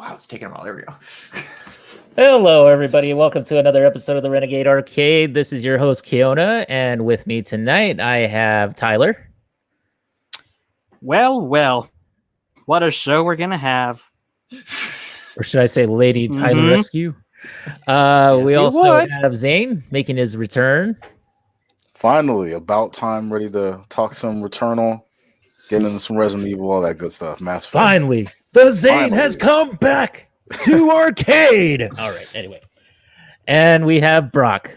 Wow, it's taking a while. There we go. Hello, everybody. Welcome to another episode of the Renegade Arcade. This is your host, Kiona, and with me tonight, I have Tyler. Well, what a show we're going to have. Or should I say Lady Tyler Rescue? We also have Zane making his return. Finally, about time, ready to talk some Returnal, getting into some Resident Evil, all that good stuff. Mass Effect. Finally, the Zane has come back to arcade. All right, anyway. And we have Brock.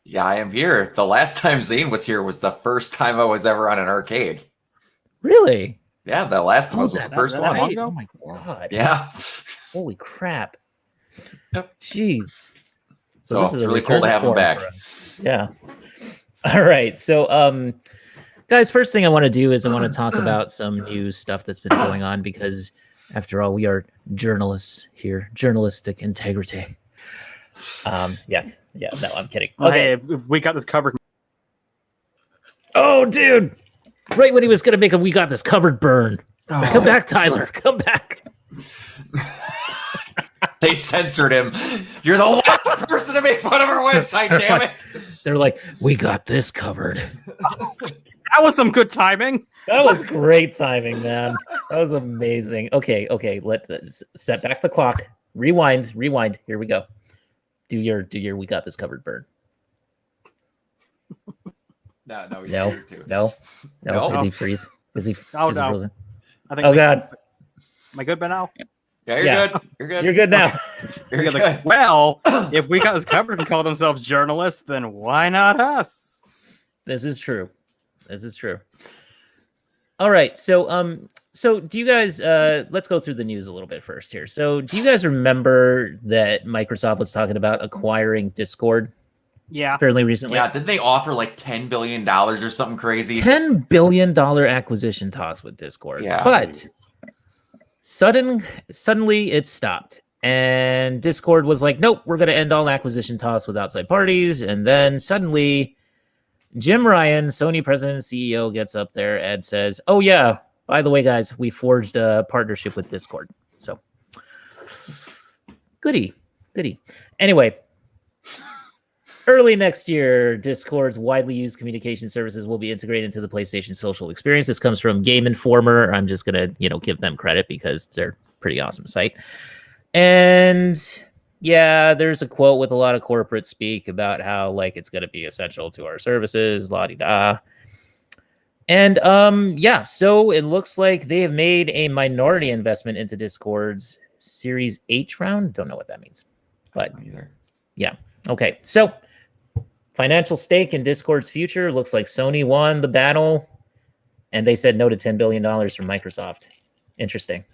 Yeah, I am here. The last time Zane was here was the first time I was ever on an arcade. Really? Yeah, the last one was the first one. Oh my god. Yeah. Holy crap. Yep. Jeez. So this is really cool to have him back. Yeah. All right. So, guys, first thing I want to do is I want to talk about some news stuff that's been going on because, after all, we are journalists here, journalistic integrity. Yes. Yeah. No, I'm kidding. Okay, if we got this covered. Oh, dude! Right when he was gonna make a "We Got This Covered" burn. Oh. Come back, Tyler. Come back. They censored him. You're the last person to make fun of our website, damn it. They're like, "We got this covered." That was some good timing. That was great timing, man. That was amazing. Okay. Let's set back the clock. Rewind. Here we go. Do your "We Got This Covered" burn. No. Is he freeze? Is he frozen? I think. Oh God. Am I good by now? Yeah, good. You're good. You're good now. You're good. Like, well, if We Got This Covered and call themselves journalists, then why not us? This is true. All right. So do you guys let's go through the news a little bit first here. So do you guys remember that Microsoft was talking about acquiring Discord? Yeah. Fairly recently. Yeah, didn't they offer like $10 billion or something crazy? $10 billion acquisition talks with Discord. Yeah. But suddenly it stopped. And Discord was like, nope, we're going to end all acquisition talks with outside parties. And then suddenly Jim Ryan, Sony president and CEO, gets up there and says, oh, yeah, by the way, guys, we forged a partnership with Discord. So goody. Anyway, early next year, Discord's widely used communication services will be integrated into the PlayStation social experience. This comes from Game Informer. I'm just going to, give them credit because they're a pretty awesome site. And yeah, there's a quote with a lot of corporate speak about how like it's going to be essential to our services, la-di-da. And so it looks like they have made a minority investment into Discord's Series H round. Don't know what that means, but yeah. Okay, so financial stake in Discord's future. Looks like Sony won the battle, and they said no to $10 billion from Microsoft. Interesting.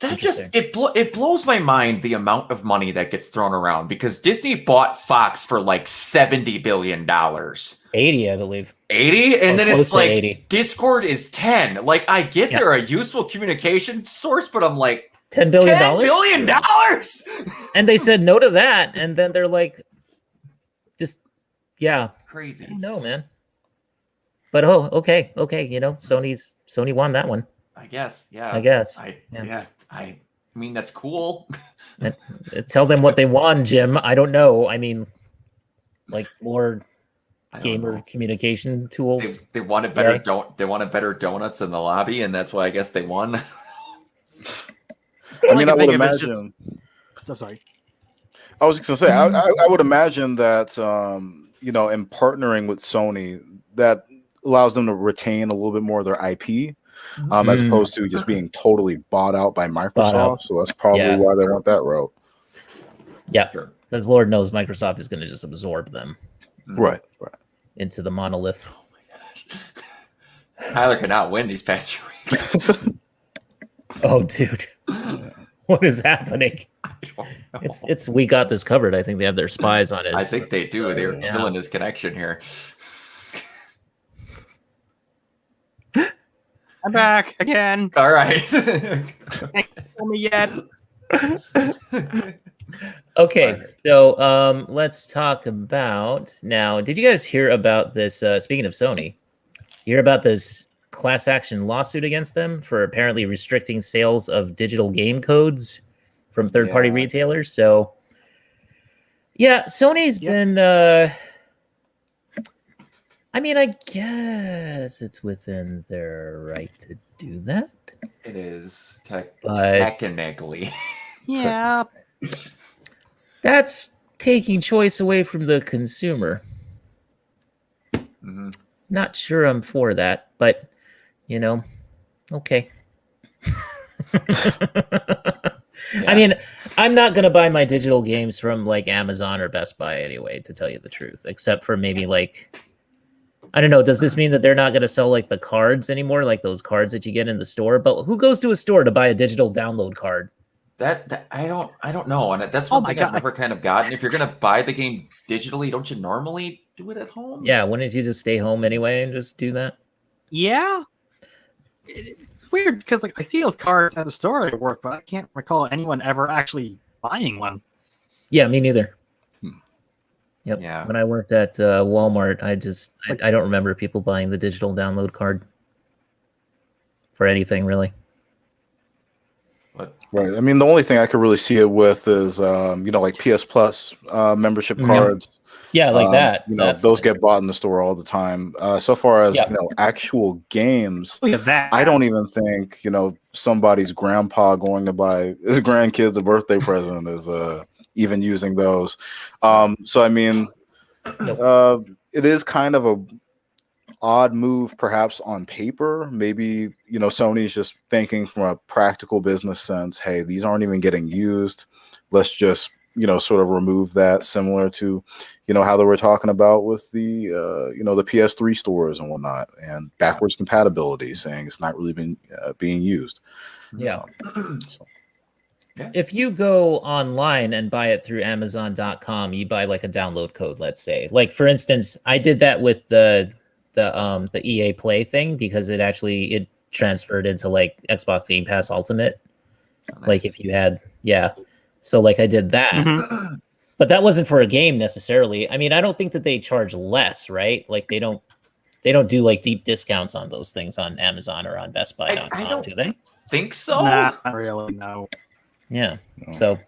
It blows my mind the amount of money that gets thrown around because Disney bought Fox for like $70 billion. 80, I believe. 80? And then it's like 80. Discord is 10. Like I get they're a useful communication source, but I'm like $10 billion? $10 billion? And they said no to that, and then they're like, just it's crazy. I don't know, man. But okay. Sony won that one. I guess. Yeah. I guess. I mean, that's cool. Tell them what they won, Jim. I don't know. I mean, like more gamer communication tools. They wanted better. They wanted better donuts in the lobby, and that's why I guess they won. I mean, I would imagine. I'm sorry. I was just gonna say, I would imagine that in partnering with Sony, that allows them to retain a little bit more of their IP, as opposed to just being totally bought out by Microsoft. So that's probably why they want that route. Yeah, because Lord knows Microsoft is going to just absorb them, right, into the monolith. Oh my gosh, Tyler cannot win these past few weeks. Oh, dude. What is happening? It's We Got This Covered. I think they have their spies on it. I think they do. They're killing his connection here. I'm back again. All right. Can't tell me yet. Okay, so let's talk about now. Did you guys hear about this? Speaking of Sony, you hear about this class action lawsuit against them for apparently restricting sales of digital game codes from third-party Yeah. retailers. So, yeah, Sony's been. I mean, I guess it's within their right to do that. It is But- technically. Yeah. That's taking choice away from the consumer. Mhm. Not sure I'm for that, but okay. I mean, I'm not gonna buy my digital games from like Amazon or Best Buy anyway, to tell you the truth, except for maybe like, I don't know. Does this mean that they're not gonna sell like the cards anymore, like those cards that you get in the store? But who goes to a store to buy a digital download card? That I don't know, and that's Oh one my thing I've God. never kind of gotten. If you're gonna buy the game digitally, don't you normally do it at home? Yeah, wouldn't you just stay home anyway and just do that? Yeah. It's weird because like I see those cards at the store at work, but I can't recall anyone ever actually buying one. Yeah, me neither. Yep. Yeah. When I worked at Walmart, I don't remember people buying the digital download card for anything really. But Right. I mean, the only thing I could really see it with is, like PS Plus membership Mhm. cards. Yeah, like that. That's Those fine. get bought in the store all the time. So far as Yeah. actual games, Look at that. I don't even think somebody's grandpa going to buy his grandkids a birthday present is even using those. So I mean, it is kind of a odd move, perhaps on paper. Maybe Sony's just thinking from a practical business sense. Hey, these aren't even getting used. Let's just sort of remove that, similar to how they were talking about with the the PS3 stores and whatnot, and backwards compatibility, saying it's not really been being used. Yeah. So. If you go online and buy it through Amazon.com, you buy like a download code, let's say. Like for instance, I did that with the EA Play thing because it transferred into like Xbox Game Pass Ultimate. Like if you had, so like I did that. Mhm. But that wasn't for a game necessarily. I mean, I don't think that they charge less, right? Like they don't do like deep discounts on those things on Amazon or on BestBuy.com, I don't do they? think so. Not really, no. Yeah. No. So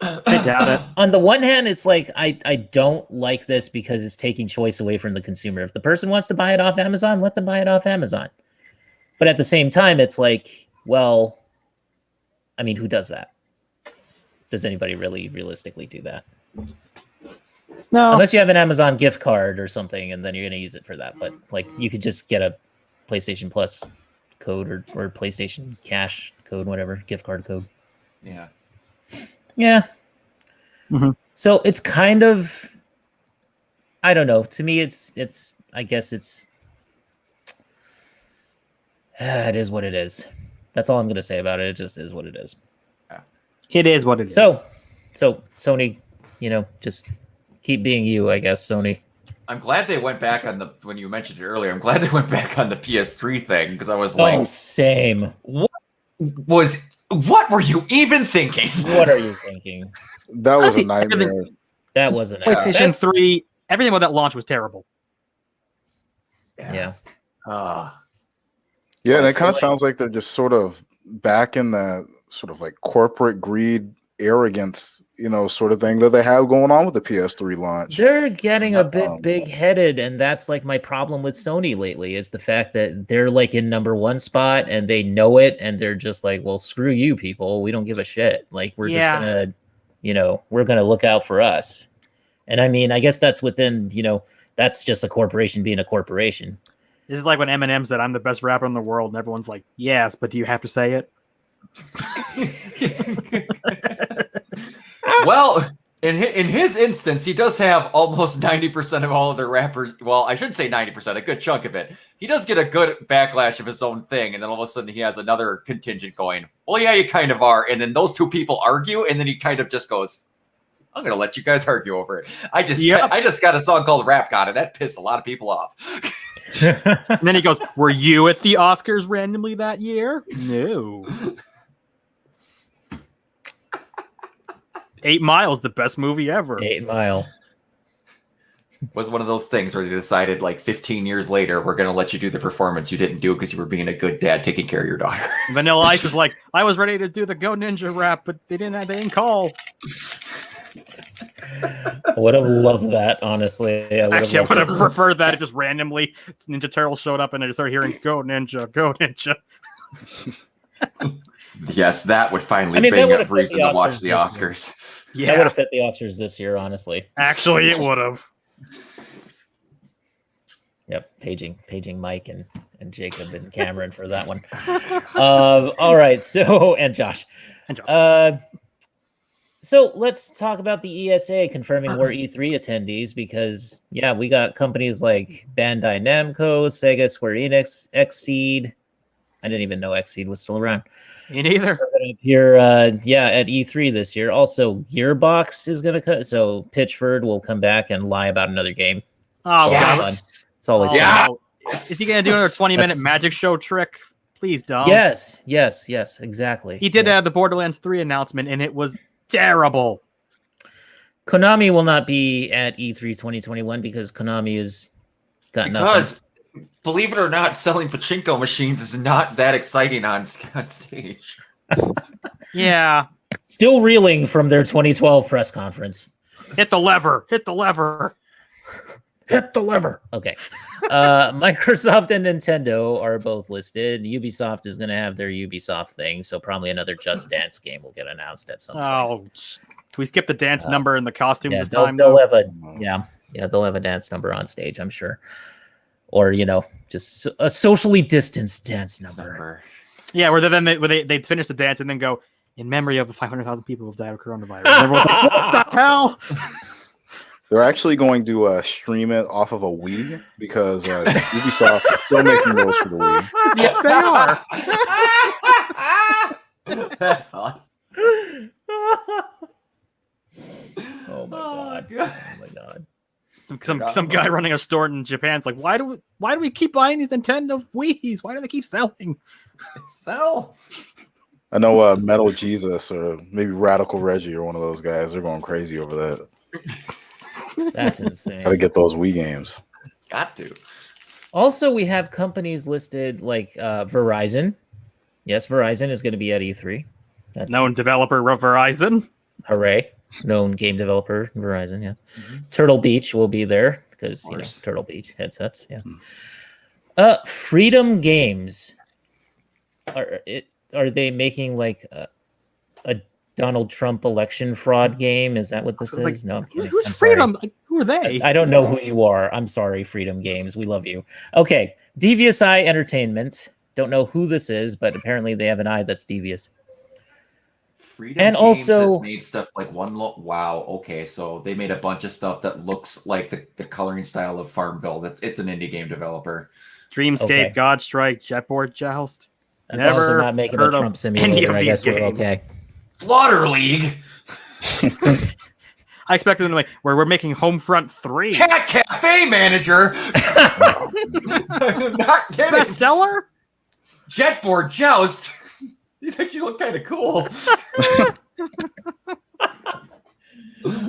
I doubt it. on the one hand, it's like I don't like this because it's taking choice away from the consumer. If the person wants to buy it off Amazon, let them buy it off Amazon. But at the same time, it's like, well, I mean, who does that? Does anybody really realistically do that? No. Unless you have an Amazon gift card or something, and then you're going to use it for that. But like, you could just get a PlayStation Plus code or PlayStation Cash code, whatever, gift card code. Yeah. Yeah. Mhm. So it's kind of, I don't know. To me, it's. I guess it's. It is what it is. That's all I'm going to say about it. It just is what it is. It is what it is. So Sony, just keep being you, I guess, Sony. I'm glad they went back on when you mentioned it earlier. I'm glad they went back on the PS3 thing because I was like, Same. what were you even thinking? What are you thinking? That was a Honestly, nightmare. That wasn't PlayStation 3, everything about that launch was terrible. Yeah. Yeah, and it kind of sounds like they're just sort of back in that sort of like corporate greed, arrogance, sort of thing that they have going on with the PS3 launch. They're getting a bit big-headed, and that's like my problem with Sony lately is the fact that they're like in number one spot and they know it, and they're just like, well, screw you people. We don't give a shit. Like we're just gonna, we're gonna look out for us. And I mean, I guess that's within, that's just a corporation being a corporation. This is like when Eminem said, "I'm the best rapper in the world," and everyone's like, "Yes, but do you have to say it?" Well, in his instance, he does have almost 90% of all of the rappers. Well, I shouldn't say 90%, a good chunk of it. He does get a good backlash of his own thing, and then all of a sudden he has another contingent going, well, yeah, you kind of are. And then those two people argue, and then he kind of just goes, I'm going to let you guys argue over it. I just got a song called Rap God, and that pissed a lot of people off. And then he goes, "Were you at the Oscars randomly that year?" No. 8 Mile's the best movie ever. 8 Mile. was one of those things where they decided like 15 years later, we're going to let you do the performance you didn't do because you were being a good dad taking care of your daughter. Vanilla Ice is like, I was ready to do the Go Ninja rap, but they didn't call. I would have loved that, honestly. Actually, I would have preferred that if just randomly Ninja Turtle showed up and I just started hearing "Go Ninja, Go Ninja." Yes, that would finally that bring would up have reason fit to the watch Oscars the this year. Oscars. That would Yeah, have fit the Oscars this year, honestly. actually, it would have. Yep, paging Mike and Jacob and Cameron for that one. All right, so and Josh. So let's talk about the ESA confirming more E3 attendees because we got companies like Bandai Namco, Sega, Square Enix, Xseed. I didn't even know Xseed was still around. Me neither. Here, at E3 this year. Also, Gearbox is going to cut. So Pitchford will come back and lie about another game. Oh, Yes. It's always fun. Yeah. Is he going to do another 20-minute That's- magic show trick? Please don't. Yes, exactly. He did that at the Borderlands 3 announcement, and it was terrible. Konami will not be at E3 2021 because Konami has got nothing. Because, believe it or not, selling pachinko machines is not that exciting on stage. Yeah. Still reeling from their 2012 press conference. Hit the lever. Hit the lever. Hit the lever. Okay. Microsoft and Nintendo are both listed. Ubisoft is going to have their Ubisoft thing, so probably another Just Dance game will get announced at some point. Oh, can we skip the dance number and the costumes this they'll time? Though? have they'll have a dance number on stage, I'm sure, or just a socially distanced dance number. Yeah, where they finish the dance and then go in memory of the 500,000 people who've died of coronavirus. And everyone's like, what the hell? They're actually going to stream it off of a Wii because Ubisoft is still making those for the Wii. Yes, they are. That's awesome. Oh my god. Some guy running a store in Japan's like, why do we keep buying these Nintendo Wii's? Why do they keep selling? Sell. I know Metal Jesus or maybe Radical Reggie or one of those guys. They're going crazy over that. That's insane. Got to get those Wii games. Got to. Also, we have companies listed like Verizon. Yes, Verizon is going to be at E3. That's Known developer of Verizon. hooray. Known game developer, Verizon, yeah. Turtle Beach will be there because, Turtle Beach headsets, yeah. Freedom Games. Are they making like a Donald Trump election fraud game? Is that what this is? Like, no, I'm kidding. who's I'm Freedom? sorry. Like, who are they? I don't know who you are. I'm sorry, Freedom Games. We love you. Okay, Devious Eye Entertainment. Don't know who this is, but apparently they have an eye that's devious. Freedom And Games also- has made stuff like wow, okay, so they made a bunch of stuff that looks like the coloring style of Farmville. It's an indie game developer. Dreamscape, Okay. Godstrike, Jetboard Joust. As long as they're Never not making a heard of Trump any simulator, of I these guess we're games. okay. Slaughter League. I expected them to like where we're making Homefront 3. Cat Cafe Manager. I'm not kidding. Bestseller? Jetboard Joust. These actually look kind of cool.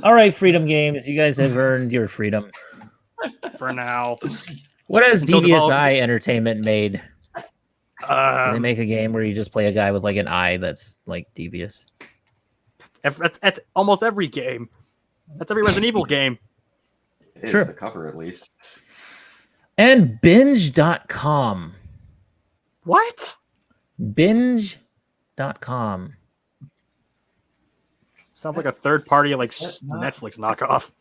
All right, Freedom Games, you guys have earned your freedom. For now. What has Until Devious developed- Eye Entertainment made? They make a game where you just play a guy with like an eye that's like devious. That's almost every game. That's every Resident Evil game. It is Sure. the cover, at least. And binge.com. What? Binge.com. Sounds like a third party like That's not- Netflix knockoff.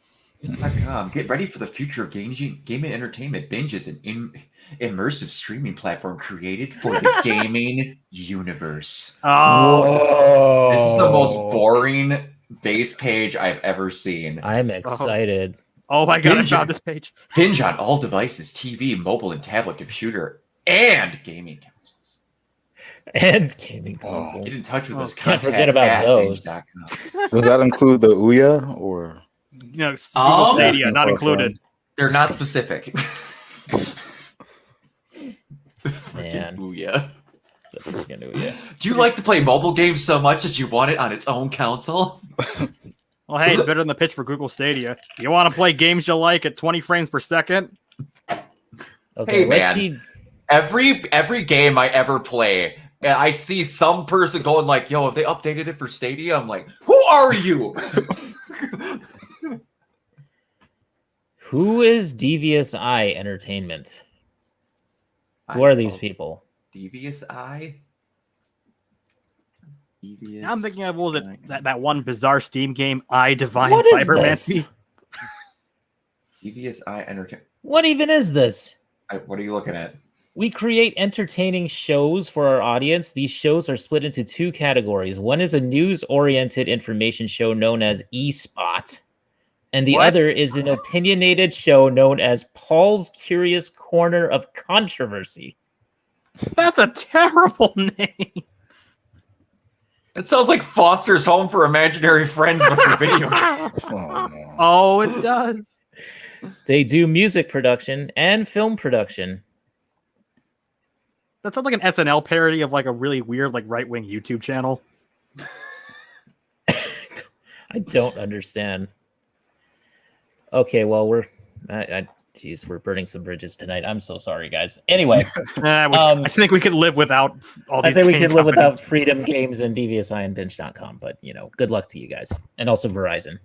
Get ready for the future of gaming entertainment. Binge is an immersive streaming platform created for the gaming universe. Oh, This is the most boring base page I've ever seen. I'm excited. oh my god! Binge. I found this page. Binge on all devices, TV, mobile, and tablet computer, and gaming consoles. And gaming consoles. Get in touch with us. Can't Contact forget about at those. binge.com. Does that include the Ouya or? You know, Google Stadia Asking not for a included. They're not specific. Man. Booyah. The freaking Ouya. Do you like to play mobile games so much that you want it on its own console? Well, hey, it's better than the pitch for Google Stadia. You want to play games you like at 20 frames per second? Okay, Hey, let's man. see. Every game I ever play, and I see some person going like, "Yo, have they updated it for Stadia?" I'm like, "Who are you?" Who is Devious Eye Entertainment? Who are these people? Devious Eye. Devious. Now I'm thinking of what was it that one bizarre Steam game, I Divine What is Cybermancy. Devious Eye Entertainment. What even is this? What are you looking at? We create entertaining shows for our audience. These shows are split into two categories. One is a news-oriented information show known as eSpot, and the other is an opinionated show known as Paul's Curious Corner of Controversy. That's a terrible name. It sounds like Foster's Home for Imaginary Friends, but for video games. Oh, it does. They do music production and film production. That sounds like an SNL parody of like a really weird, like right-wing YouTube channel. I don't understand. Okay, well, we're burning some bridges tonight. I'm so sorry, guys. Anyway, I think we could live without all these. I think we could live companies. without Freedom Games and Devious Eye and Binge.com, but good luck to you guys, and also Verizon.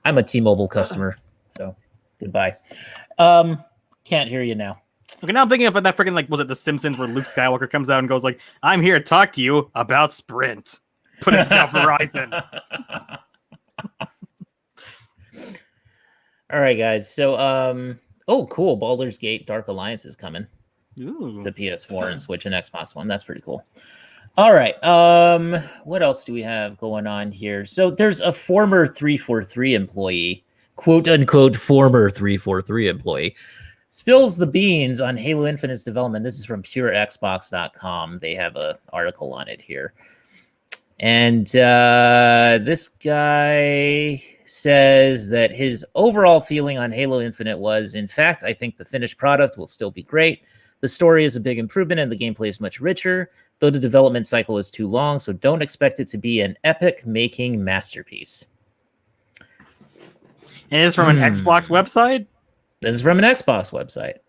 I'm a T-Mobile customer, so goodbye. Can't hear you now. Okay, now I'm thinking of that freaking was it The Simpsons where Luke Skywalker comes out and goes like, "I'm here to talk to you about Sprint," but it's now Verizon. All right, guys. So, cool. Baldur's Gate Dark Alliance is coming to PS4 and Switch and Xbox One. That's pretty cool. All right. What else do we have going on here? So there's a former 343 employee, quote unquote, former 343 employee, spills the beans on Halo Infinite's development. This is from PureXbox.com. They have an article on it here. And this guy says that his overall feeling on Halo Infinite was, in fact, I think the finished product will still be great. The story is a big improvement and the gameplay is much richer, though the development cycle is too long, so don't expect it to be an epic-making masterpiece. And it's from an Xbox website? This is from an Xbox website.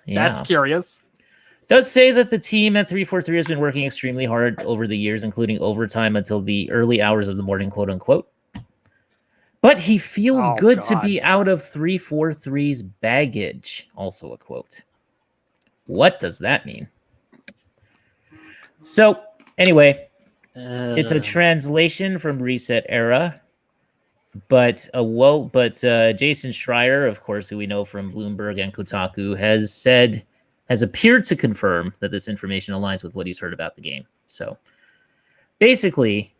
Yeah. That's curious. Does say that the team at 343 has been working extremely hard over the years, including overtime until the early hours of the morning, quote unquote. But he feels good to be out of 343's baggage, also a quote. What does that mean? So, anyway, it's a translation from Reset Era. But Jason Schreier, of course, who we know from Bloomberg and Kotaku, has appeared to confirm that this information aligns with what he's heard about the game. So basically,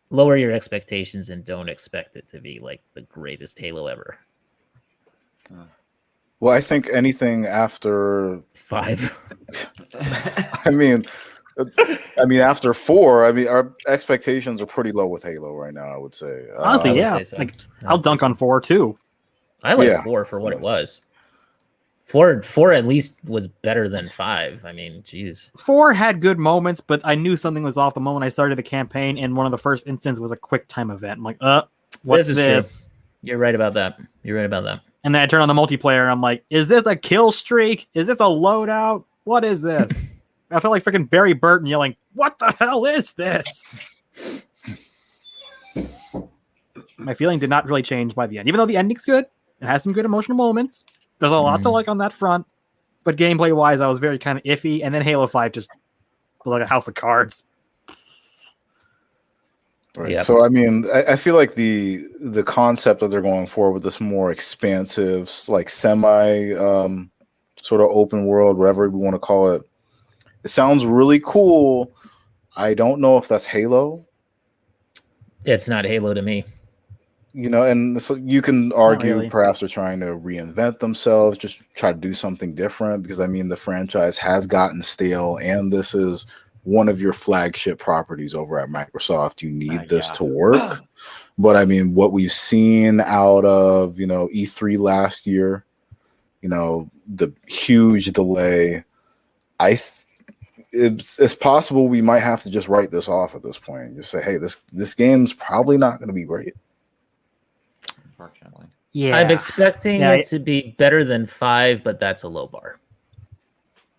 lower your expectations and don't expect it to be like the greatest Halo ever. Well, I think anything after 5. I mean, after 4, our expectations are pretty low with Halo right now, I would say. Honestly, yeah. So. Like, I'll dunk on 4 too. I like 4 for what it was. 4 at least was better than 5. I mean, geez. 4 had good moments, but I knew something was off the moment I started the campaign, and one of the first instances was a quick time event. I'm like, what's this? True. You're right about that. And then I turn on the multiplayer, and I'm like, is this a kill streak? Is this a loadout? What is this? I felt like freaking Barry Burton yelling, "What the hell is this?" My feeling did not really change by the end, even though the ending's good. It has some good emotional moments. There's a lot to like on that front, but gameplay-wise, I was very kind of iffy. And then Halo 5 just was like a house of cards. Right. Yep. So, I mean, I feel like the concept that they're going for with this more expansive, like semi sort of open world, whatever we want to call it, it sounds really cool. I don't know if that's Halo. It's not Halo to me. And so you can argue perhaps they're trying to reinvent themselves, just try to do something different, because, I mean, the franchise has gotten stale, and this is one of your flagship properties over at Microsoft. You need this to work. But, I mean, what we've seen out of, E3 last year, the huge delay, it's possible we might have to just write this off at this point. Just say, hey, this game's probably not going to be great. Unfortunately. Yeah. I'm expecting it to be better than 5, but that's a low bar.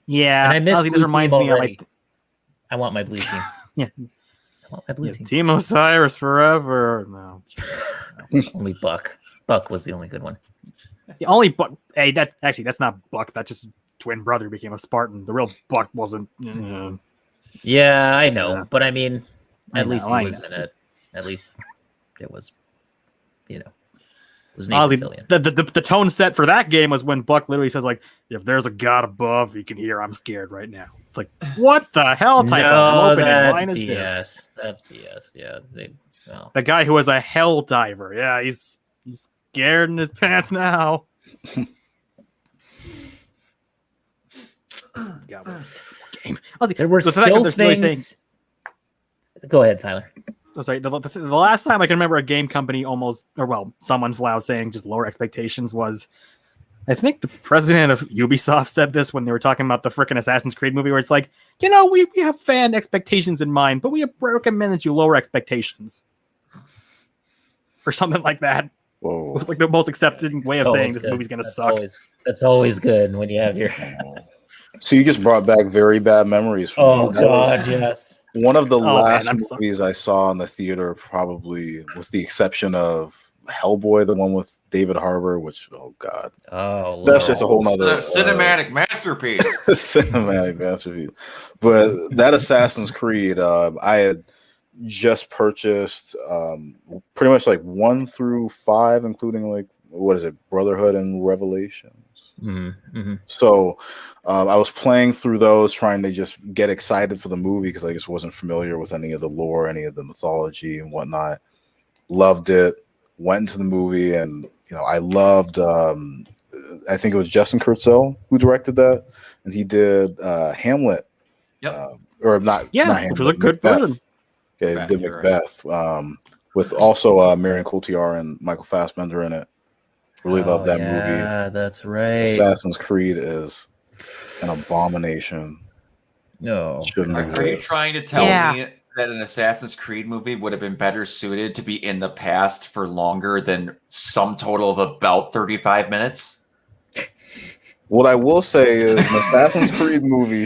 Yeah. And I miss this reminds me of I want my blue team. Yeah. I want my blue team. Team Osiris forever. No. Only Buck. Buck was the only good one. The only Buck. Hey, that's not Buck. That's just twin brother became a Spartan. The real Buck wasn't. Yeah, I know. But I mean, at least he I was know. in it. At least it was, it was Honestly, Nathan Fillion. the tone set for that game was when Buck literally says, like, if there's a god above, you can hear I'm scared right now. It's like, what the hell type of opening line is this? That's BS. Yeah. The guy who was a hell diver. Yeah, he's scared in his pants now. Game. There were still things. Go ahead, Tyler. Oh, sorry, the last time I can remember a game company someone flat out saying just lower expectations was, I think the president of Ubisoft said this when they were talking about the frickin' Assassin's Creed movie, where it's like, we have fan expectations in mind, but we recommend that you lower expectations. Or something like that. Whoa. It was like the most accepted way of saying this movie's going to suck. That's always good when you have your... So you just brought back very bad memories from me. God, yes. One of the last movies I saw in the theater, probably with the exception of Hellboy, the one with David Harbour, which, oh God. Oh, that's just a whole nother cinematic masterpiece. Cinematic masterpiece. But that Assassin's Creed, I had just purchased pretty much like 1 through 5, including like, what is it, Brotherhood and Revelations. Mm-hmm. So I was playing through those, trying to just get excited for the movie because I just wasn't familiar with any of the lore, any of the mythology and whatnot. Loved it. Went into the movie, and I loved. I think it was Justin Kurzel who directed that, and he did Hamlet. Yep. Or not? Yeah, not Hamlet, which was a good Macbeth. version. Yeah, he did Macbeth. With also Marion Cotillard and Michael Fassbender in it. Really love that movie. Yeah, that's right. Assassin's Creed is an abomination. No. Shouldn't exist. Are you trying to tell me that an Assassin's Creed movie would have been better suited to be in the past for longer than some total of about 35 minutes? What I will say is an Assassin's Creed movie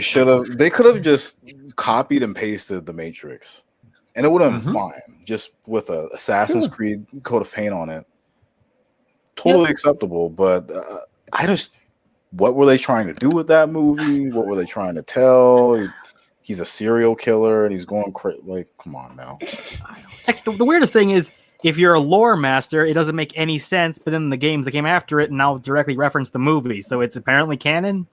they could have just copied and pasted The Matrix. And it would have been fine, just with a Assassin's Creed coat of paint on it. Totally acceptable, but what were they trying to do with that movie? What were they trying to tell? He's a serial killer and he's going crazy. Like, come on now. The weirdest thing is, if you're a lore master, it doesn't make any sense, but then the games that came after it now directly reference the movie, so it's apparently canon.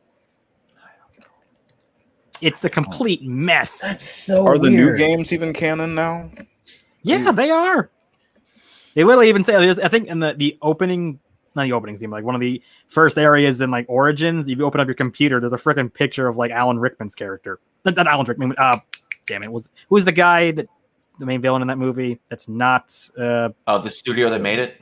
It's a complete mess. That's so Are the weird. new games even canon now? Yeah, they are. They literally even say, I think in the opening, not the opening scene, but like one of the first areas in like Origins, if you open up your computer, there's a freaking picture of like Alan Rickman's character. Not Alan Rickman. Damn it! Who's the guy the main villain in that movie? That's not. The studio that made it.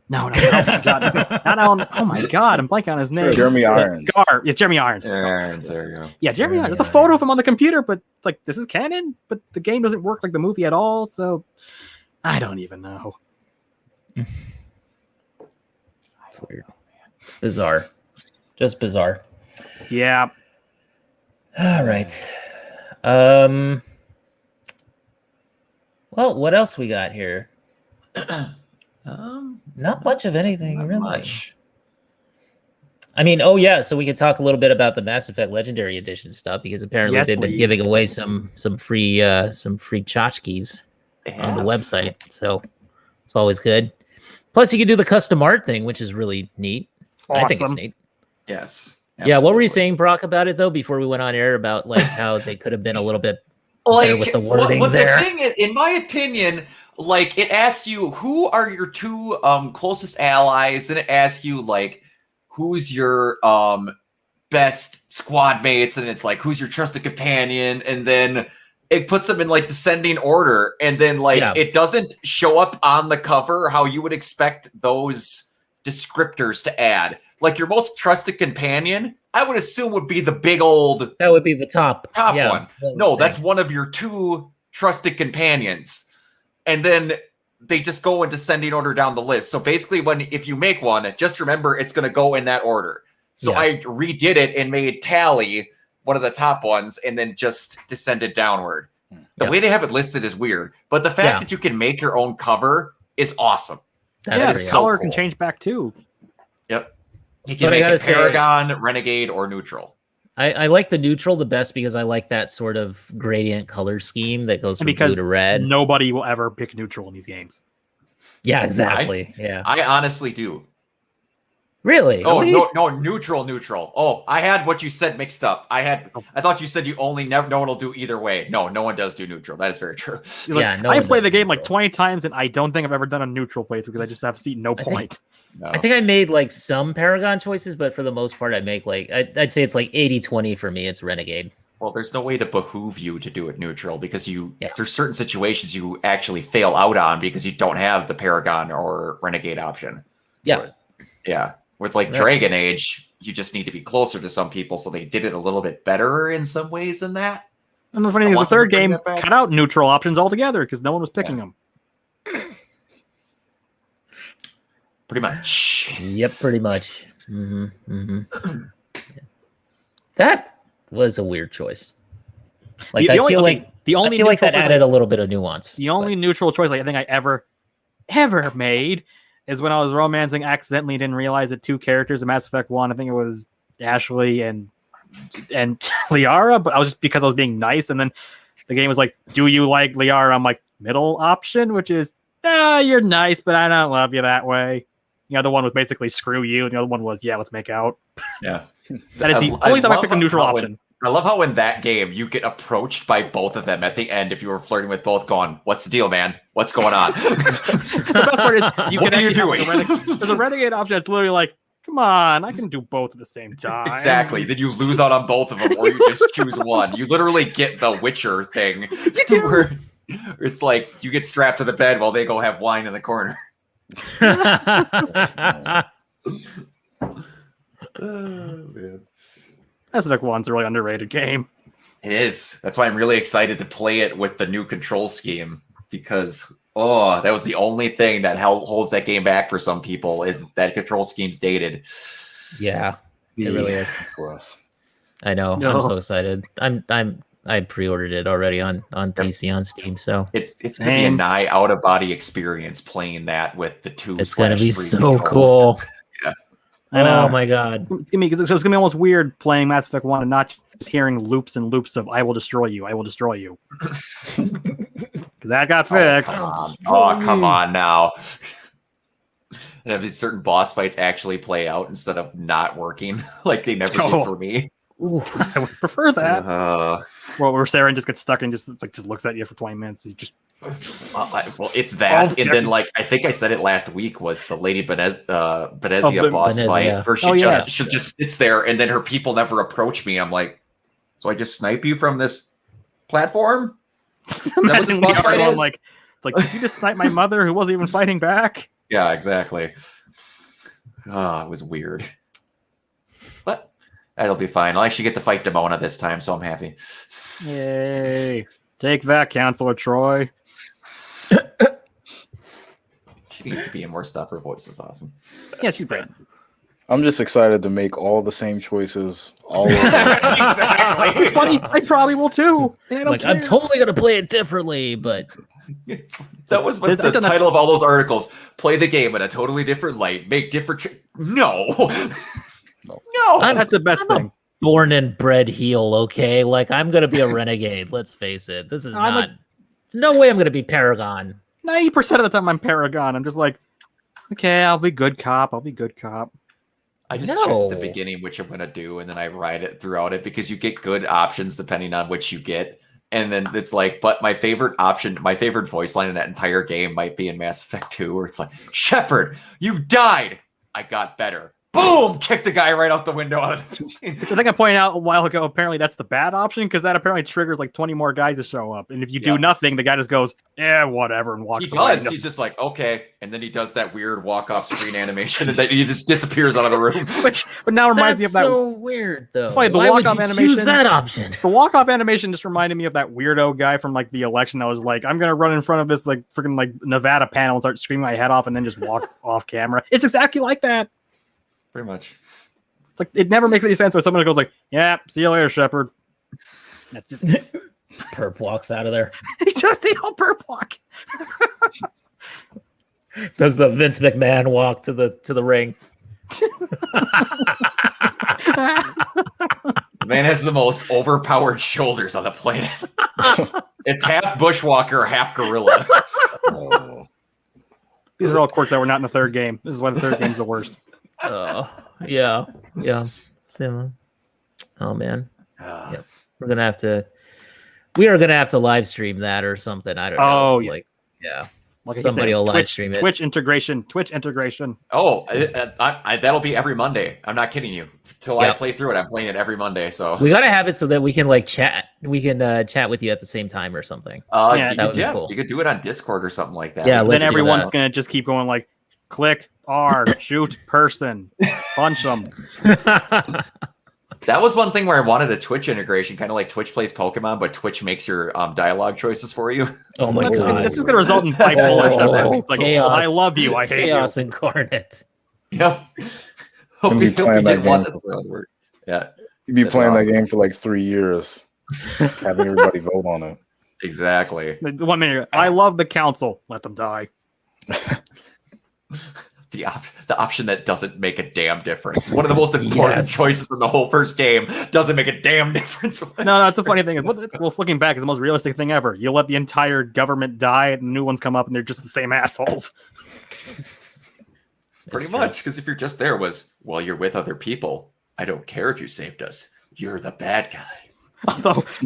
No, not Alan. Oh my God, I'm blanking on his name. Jeremy Irons. Scar. Yeah, Jeremy Irons. There you go. Yeah, Jeremy Irons. There's a photo of him on the computer, but it's like, this is canon, but the game doesn't work like the movie at all. So I don't even know. It's weird. It's bizarre. Just bizarre. Yeah. All right. Well, what else we got here? Not much of anything, Not really. much. I mean, so we could talk a little bit about the Mass Effect Legendary Edition stuff, because apparently they've been giving away some free tchotchkes on the website. So it's always good. Plus, you can do the custom art thing, which is really neat. Awesome. I think it's neat. Yes. Yeah, what were you saying, Brock, about it though? Before we went on air, about like how they could have been a little bit better with the wording there. The thing is, in my opinion, like it asks you who are your two closest allies, and it asks you like who's your best squad mates, and it's like who's your trusted companion, and then it puts them in like descending order, and then like it doesn't show up on the cover how you would expect those descriptors to add. like your most trusted companion, I would assume would be the big old That would be the top one. No, that's one of your 2 trusted companions. And then they just go in descending order down the list. So basically, if you make one, just remember it's going to go in that order. So I redid it and made Tally one of the top ones and then just descended downward. The way they have it listed is weird, but the fact that you can make your own cover is awesome. The color can change back too. Yep. You can make it Paragon, Renegade, or Neutral. I like the neutral the best because I like that sort of gradient color scheme that goes from blue to red. Nobody will ever pick neutral in these games. Yeah, exactly. I honestly do. Really? Oh, no, neutral. Oh, I had what you said mixed up. I thought you said you only no one will do either way. No one does do neutral. That is very true. I played the game like 20 times, and I don't think I've ever done a neutral playthrough because I just have seen no point. I think I made like some Paragon choices, but for the most part, I make like I'd say it's like 80-20 for me. It's Renegade. Well, there's no way to behoove you to do it neutral because there's certain situations you actually fail out on because you don't have the Paragon or Renegade option. Yeah. Yeah. With like Dragon Age, you just need to be closer to some people, so they did it a little bit better in some ways than that. And the funny thing is, the third game cut out neutral options altogether because no one was picking them. Pretty much. Yep, pretty much. That was a weird choice. Like I feel like that added a little bit of nuance. The only neutral choice I think I ever made is when I was romancing accidentally, didn't realize that 2 characters in Mass Effect 1, I think it was Ashley and Liara, but because I was being nice, and then the game was like, do you like Liara? I'm like, middle option, which is, you're nice, but I don't love you that way. The other one was basically screw you, and the other one was, let's make out. Yeah. That is the only time I picked a neutral option. I love how in that game you get approached by both of them at the end if you were flirting with both, going, "What's the deal, man? What's going on?" The best part is what are you doing? There's a Renegade option that's literally like, "Come on, I can do both at the same time." Exactly. Then you lose out on both of them, or you just choose one. You literally get the Witcher thing. It's like you get strapped to the bed while they go have wine in the corner. Oh, man. Mass Effect 1's a really underrated game. It is. That's why I'm really excited to play it with the new control scheme because, that was the only thing that holds that game back for some people is that control scheme's dated. Yeah, it really is. I know. I'm so excited. I pre-ordered it already on PC on Steam, so it's gonna be a nigh out of body experience playing that with the 2. It's gonna be so cool. Yeah. I know. Oh my god, it's gonna be almost weird playing Mass Effect 1 and not just hearing loops and loops of "I will destroy you, I will destroy you," because that got fixed. Come on now. And have these certain boss fights actually play out instead of not working like they never did for me. Ooh, I would prefer that. Where Saren just gets stuck and just looks at you for 20 minutes. You just it's that, and then I think I said it last week was the Lady Benezia boss fight where she just sits there and then her people never approach me. I'm like, so I just snipe you from this platform? Imagine boss fight is? It's like, did you just snipe my mother who wasn't even fighting back? Yeah, exactly. It was weird, but that'll be fine. I'll actually get to fight Demona this time, so I'm happy. Yay! Take that, Counselor Troy. She needs to be in more stuff. Her voice is awesome. Yeah, she's great. I'm just excited to make all the same choices all over. Exactly. It's funny. I probably will too. I'm totally gonna play it differently, but that was what the title of all those articles. Play the game in a totally different light. Make different. No. That's the best thing. Born and bred heel, okay? Like, I'm gonna be a renegade. Let's face it. This is no way I'm gonna be Paragon. 90% of the time I'm Paragon. I'm just like, okay, I'll be good cop. I just choose at the beginning which I'm gonna do, and then I ride it throughout it because you get good options depending on which you get. And then it's like, but my favorite option, my favorite voice line in that entire game might be in Mass Effect 2, where it's like, Shepard, you died. I got better. boom, kicked a guy right out the window out of the building. Which I think I pointed out a while ago. Apparently, that's the bad option because that apparently triggers like 20 more guys to show up. And if you do nothing, the guy just goes, "Yeah, whatever," and walks away. He's just like, okay, and then he does that weird walk-off screen animation, and then he just disappears out of the room. But now reminds me of that. So weird though. Funny, the Why would walk-off you animation. choose that option? The walk-off animation just reminded me of that weirdo guy from like the election that was like, "I'm gonna run in front of this like freaking like Nevada panel and start screaming my head off, and then just walk off camera." It's exactly like that. Pretty much. It's like it never makes any sense when someone goes like, "Yeah, see you later, Shepard." That's just Perp walks out of there. he just they all perp walk. Does the Vince McMahon walk to the ring? The man has the most overpowered shoulders on the planet. It's half bushwalker, half gorilla. Oh. These are all quirks that were not in the third game. This is why the third game's the worst. Yeah. Oh man. Yeah. We are gonna have to live stream that or something. I don't know. Oh, yeah. Like, yeah. Like I keep Somebody saying, will live Twitch, stream it. Twitch integration. Oh, that'll be every Monday. I'm not kidding you. Till I Yep. play through it, I'm playing it every Monday. So We gotta have it so that we can like chat. We can chat with you at the same time or something. Yeah, that would be cool. You could do it on Discord or something like that. Yeah, Then let's do everyone's that. gonna just keep going like, click R, shoot person, punch them. That was one thing where I wanted a Twitch integration, kind of like Twitch plays Pokemon, but Twitch makes your dialogue choices for you. Oh my That's god. just gonna result in bipolar stuff. It's like, chaos. I love you, I hate Chaos incarnate. Yep. Hope Gonna be you playing that didn't want game. this to work. Yeah, You'd be That's playing awesome. that game for like 3 years, having everybody vote on it. exactly. you. 1 minute, I love the council. Let them die. The option that doesn't make a damn difference. One of the most important Yes. choices in the whole first game doesn't make a damn difference. No, that's the funny thing. Well, looking back, it's the most realistic thing ever. You let the entire government die, and the new ones come up, and they're just the same assholes. Pretty much, because if you're just there was, well, you're with other people. I don't care if you saved us. You're the bad guy.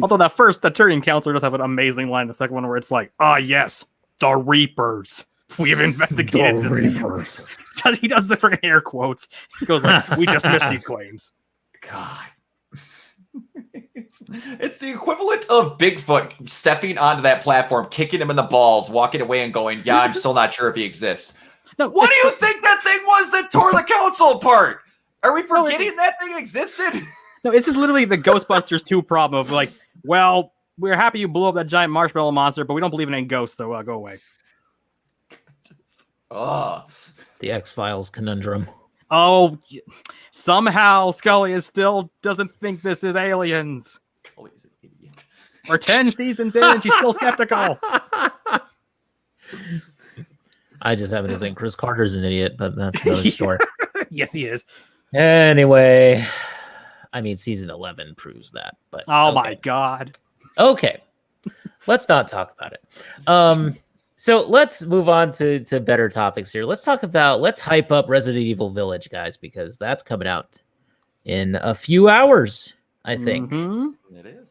Although that first Turning counselor does have an amazing line. The second one where it's like, "Ah, yes, the Reapers. We have investigated this." Reapers. He does the freaking air quotes. He goes like, "We dismissed these claims." God. It's the equivalent of Bigfoot stepping onto that platform, kicking him in the balls, walking away and going, yeah, I'm still not sure if he exists. No, What do you think that thing was that tore the council apart? Are we forgetting that thing existed? No, it's just literally the Ghostbusters 2 problem of like, well, we're happy you blew up that giant marshmallow monster, but we don't believe in any ghosts, so go away. Oh, The X-Files conundrum. Oh, somehow Scully still doesn't think this is aliens. he's an idiot. We're 10 seasons in and she's still skeptical. I just happen to think Chris Carter's an idiot, but that's another story. Yes, he is. Anyway, I mean, season 11 proves that. But Oh okay. my god. Okay, let's not talk about it. So let's move on to better topics here. Let's hype up Resident Evil Village, guys, because that's coming out in a few hours, I think. Mhm. It is.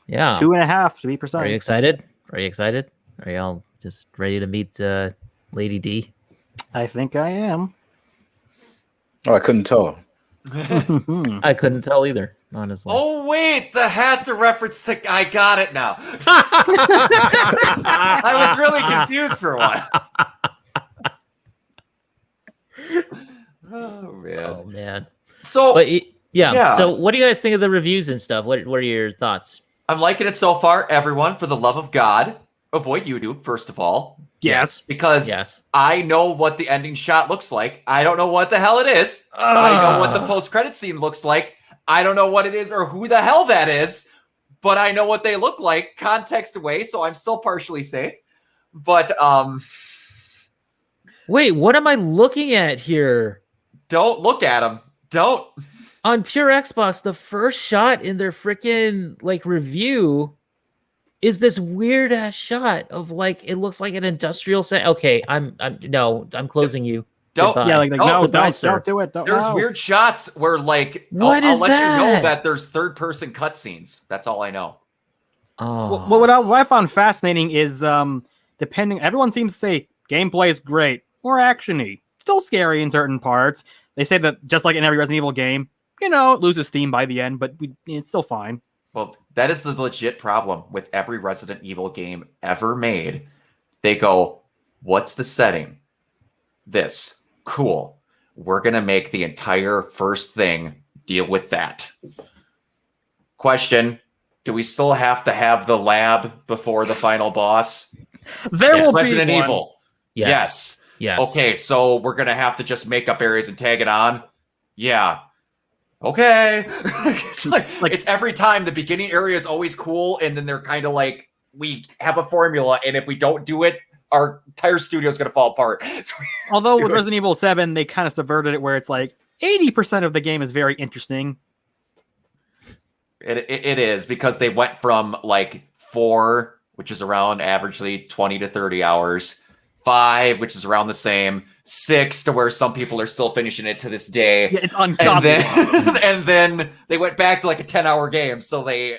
Yeah. 2.5 to be precise. Are you excited? Are y'all just ready to meet Lady D? I think I am. Oh, I couldn't tell. I couldn't tell either, honestly. Oh, wait, the hat's a reference to, I got it now. I was really confused for a while. Oh, man. Oh man. So, But yeah. Yeah. So what do you guys think of the reviews and stuff? What are your thoughts? I'm liking it so far. Everyone, for the love of God, avoid YouTube, first of all. Yes. Because Yes. I know what the ending shot looks like. I don't know what the hell it is. I know what the post-credit scene looks like. I don't know what it is or who the hell that is, but I know what they look like, context away, so I'm still partially safe. But Wait, what am I looking at here? don't look at them. Don't. On Pure Xbox, the first shot in their freaking like review is this weird ass shot of like it looks like an industrial set. Okay, I'm closing you. Don't. Goodbye. Yeah, like Oh, no, goodbye, don't sir. do it. Don't, There's no. weird shots where like What I'll is let you know that? that there's third-person cutscenes. That's all I know. Oh, What I found fascinating is depending, everyone seems to say gameplay is great or actiony, still scary in certain parts. They say that just like in every Resident Evil game, it loses steam by the end, but it's still fine. Well, that is the legit problem with every Resident Evil game ever made. They go, what's the setting? This. Cool. We're going to make the entire first thing deal with that. Question. Do we still have to have the lab before the final boss? There will Resident be one. Evil. Yes. Okay, so we're going to have to just make up areas and tag it on? Yeah. Okay. It's like it's every time the beginning area is always cool, and then they're kind of like, we have a formula, and if we don't do it, our entire studio is going to fall apart. Although with Resident Evil 7, they kind of subverted it where it's like 80% of the game is very interesting. It is, because they went from like 4, which is around averagely 20 to 30 hours, 5, which is around the same, 6 to where some people are still finishing it to this day. Yeah, it's ungodly. And then they went back to like a 10-hour game. So they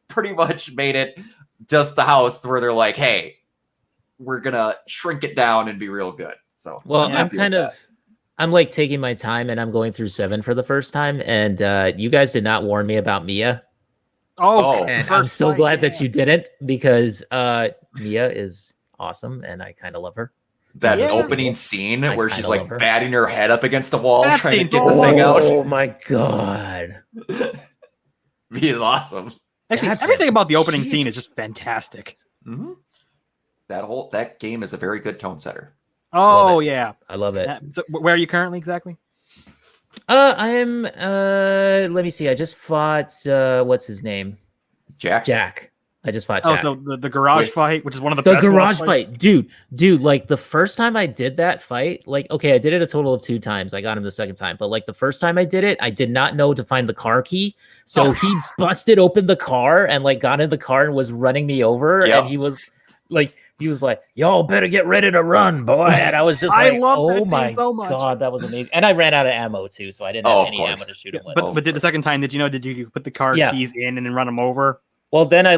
pretty much made it just the house where they're like, hey, we're going to shrink it down and be real good. So, well, I'm like taking my time and I'm going through 7 for the first time. And you guys did not warn me about Mia. Oh, and I'm so glad that you didn't, because Mia is awesome and I kind of love her. That opening scene where she's like her. batting her head up against the wall, That trying to scene's get the thing out. Oh my God. Mia's awesome. Actually, everything about the opening scene is just fantastic. Mm-hmm. That game is a very good tone setter. Oh, yeah. I love it. So where are you currently exactly? I am, let me see. I just fought, what's his name? Jack. I just fought Jack. Oh, so the garage fight, which is one of the The best garage fights. fight, dude, like the first time I did that fight, like, okay, I did it a total of 2 times. I got him the second time, but like the first time I did it, I did not know to find the car key. So he busted open the car and like got in the car and was running me over. Yep. And he was like, y'all better get ready to run, boy. And I was just I like, love oh that scene my so much. God, that was amazing. And I ran out of ammo too, so I didn't have any ammo to shoot him with. But did the second time, did you put the car keys in and then run them over? Well, then I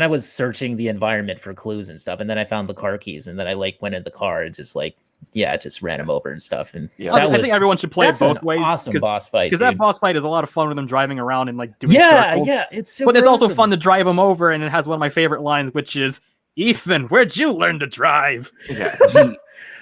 was searching the environment for clues and stuff, and then I found the car keys, and then I like went in the car and just ran him over and stuff. And I think everyone should play it both ways. Awesome boss fight, because that boss fight is a lot of fun with them driving around and like doing circles. Yeah, it's super but it's also awesome. fun to drive them over, and it has one of my favorite lines, which is, "Ethan, where'd you learn to drive?" Yeah,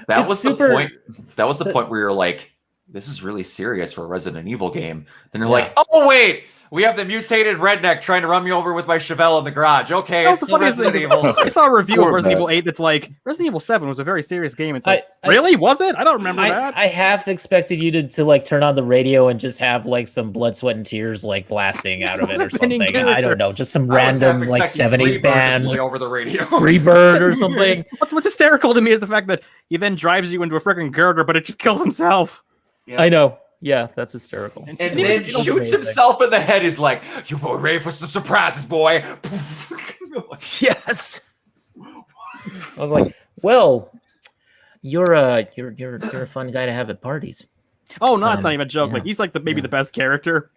that was the point. That was the point where you're like, "This is really serious for a Resident Evil game." Then you're like, "Oh wait, we have the mutated redneck trying to run me over with my Chevelle in the garage." Okay, That's it's the still funniest Resident thing. Evil. I saw a review of Poor Resident Matt. Evil 8 that's like, Resident Evil 7 was a very serious game. It's like, really? Was it? I don't remember that. I half expected you to like turn on the radio and just have like some blood, sweat, and tears like blasting out of it or something. I don't know, just some random like 70s band play over the radio. Freebird or something. What's hysterical to me is the fact that he then drives you into a freaking girder, but it just kills himself. Yeah. I know. Yeah, that's hysterical. And then shoots himself in the head. He's like, "You boy ready for some surprises, boy?" Yes. I was like, well, you're a fun guy to have at parties. Oh no, that's not even a joke. Yeah. Like he's like maybe the best character.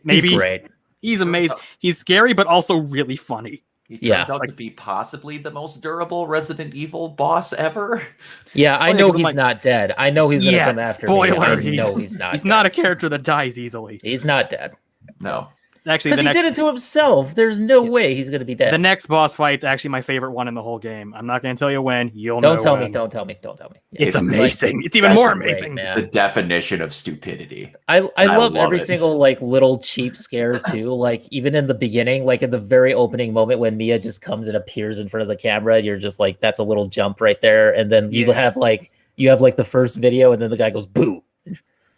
Maybe He's great. He's amazing. He's scary, but also really funny. He turns out to be possibly the most durable Resident Evil boss ever. Yeah, I know he's not dead. I know he's gonna come after me. Spoiler. I know he's not. He's dead. not a character that dies easily. He's not dead. No. Actually, because he did it to himself. There's no way he's gonna be dead. The next boss fight's actually my favorite one in the whole game. I'm not gonna tell you when. You'll don't know tell when. me. Don't tell me. Don't tell me. It's amazing. It's even more amazing. It's a definition of stupidity. I love every it. single like little cheap scare too. Like even in the beginning, like in the very opening moment when Mia just comes and appears in front of the camera, you're just like, that's a little jump right there. And then you have like the first video, and then the guy goes boo.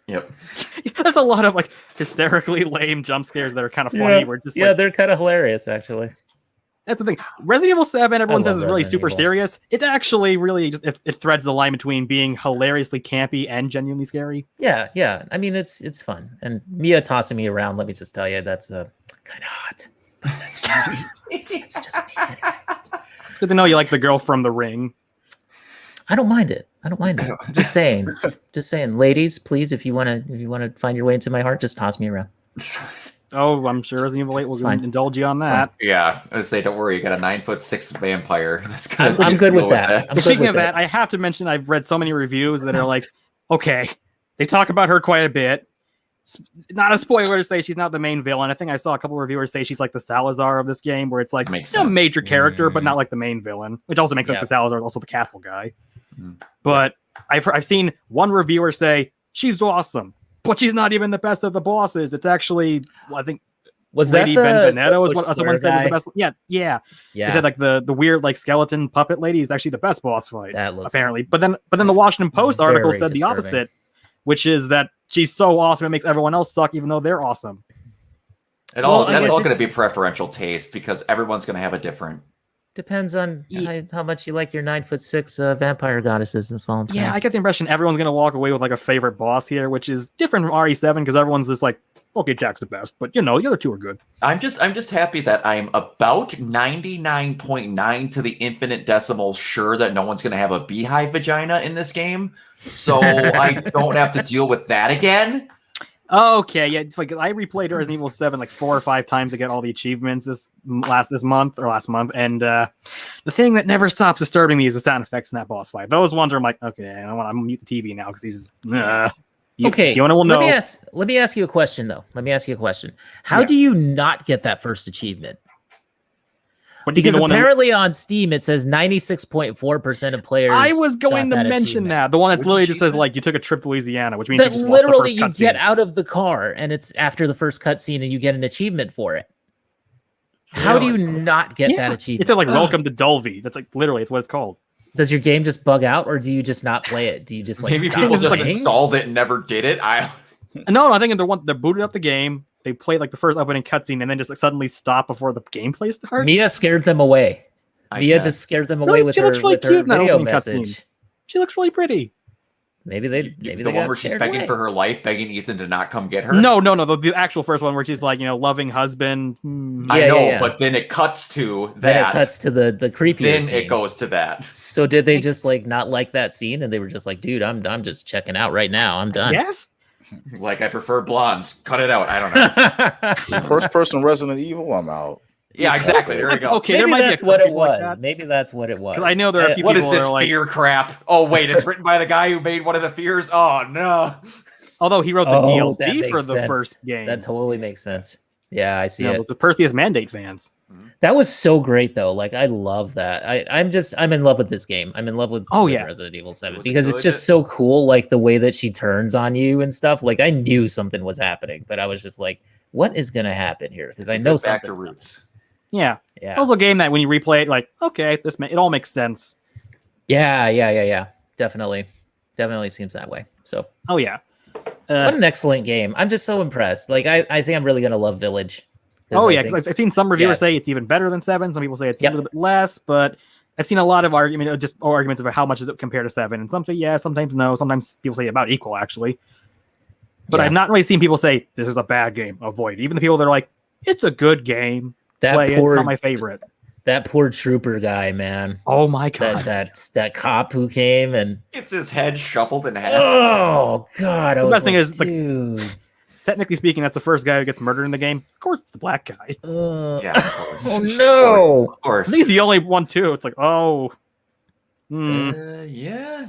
Yep. There's a lot of like hysterically lame jump scares that are kind of funny. We're just they're kind of hilarious actually. That's the thing. Resident Evil 7, everyone says is really Resident super Evil. serious. It's actually really just it threads the line between being hilariously campy and genuinely scary. Yeah. I mean, it's fun. And Mia tossing me around, let me just tell you, that's kind of hot. But that's just me. It's just me. Anyway. It's good to know you like the girl from The Ring. I don't mind it. Just saying. Ladies, please, if you wanna find your way into my heart, just toss me around. Oh, I'm sure Resident Evil 8 will indulge you on that. Yeah, I was say, don't worry, you got a 9'6" vampire. That's good. I'm good with that. Speaking of that, I have to mention I've read so many reviews that are like, okay, They talk about her quite a bit. Not a spoiler to say she's not the main villain. I think I saw a couple of reviewers say she's like the Salazar of this game, where it's like a major character, but not like the main villain, which also makes sense because Salazar is also the castle guy. But I've seen one reviewer say she's awesome, but she's not even the best of the bosses. It's actually, I think, was Lady that Benvenuto is what someone said was the best one. Yeah. They said like the weird like skeleton puppet lady is actually the best boss fight. That looks apparently. But then the Washington Post article said the opposite, which is that she's so awesome it makes everyone else suck, even though they're awesome. That's all going to be preferential taste because everyone's going to have a different. Depends on how much you like your 9'6" vampire goddesses. That's all I'm saying. Yeah, I get the impression everyone's going to walk away with like a favorite boss here, which is different from RE7 because everyone's just like, okay, Jack's the best, but the other two are good. I'm just happy that I'm about 99.9 to the infinite decimal sure that no one's going to have a beehive vagina in this game, so I don't have to deal with that again. Okay, yeah, it's like I replayed Resident Evil 7 like 4 or 5 times to get all the achievements last month, and the thing that never stops disturbing me is the sound effects in that boss fight. Those ones are I'm like, okay, I'm gonna mute the TV now because these. Okay, Fiona will know. Let me ask you a question though. How do you not get that first achievement? Because apparently on Steam it says 96.4% of players. I was going to mention that the one that literally just says like you took a trip to Louisiana, which means that you just literally watched the first you get out of the car and it's after the first cutscene and you get an achievement for it. How do you not get that achievement? It says like "Welcome to Dulvey." That's like literally it's what it's called. Does your game just bug out, or do you just not play it? Do you just like maybe stop people just playing? installed it and never did it? No, I think they booted up the game. They played like the first opening cutscene and then just like, suddenly stop before the gameplay starts. Mia scared them away. Mia just scared them away with her video message. She looks really pretty. Maybe they the one where she's begging for her life, begging Ethan to not come get her. No, the actual first one where she's like, loving husband. I know, but then it cuts to that. Then it cuts to the creepy. Then scene. it goes to that. So did they just like not like that scene, and they were just like, dude, I'm just checking out right now. I'm done. Yes. Like I prefer blondes. Cut it out. I don't know. First person Resident Evil, I'm out. Yeah, exactly. There you go. Okay, maybe there might that's be what it was. Maybe that's what it was. Because I know there are a few what people is this that are fear crap? Oh wait, it's written by the guy who made one of the fears. Oh no. Although he wrote the DLC for the first game. That totally makes sense. Yeah, I see it. The Perseus Mandate fans. That was so great though. Like I love that. I'm in love with this game. I'm in love with Resident Evil 7 because it's just so cool. Like the way that she turns on you and stuff. Like I knew something was happening, but I was just like, what is going to happen here? Because I know something's back to roots. Yeah. It's also a game that when you replay it, like, okay, it all makes sense. Yeah. Definitely seems that way. So. Oh yeah. What an excellent game. I'm just so impressed. Like I think I'm really gonna love Village. Oh yeah, because I've seen some reviewers say it's even better than 7. Some people say it's a little bit less, but I've seen a lot of arguments about how much does it compare to 7, and some say yeah, sometimes no, sometimes people say about equal actually. But I've not really seen people say this is a bad game. Avoid it. Even the people that are like it's a good game. Play it, not my favorite. That poor trooper guy, man. Oh my god, that cop who came and gets his head shuffled in half. Oh god, the best thing is dude. Technically speaking, that's the first guy who gets murdered in the game. Of course, it's the black guy. Yeah, of course. Oh no! Of course. He's the only one too. It's like, oh, yeah.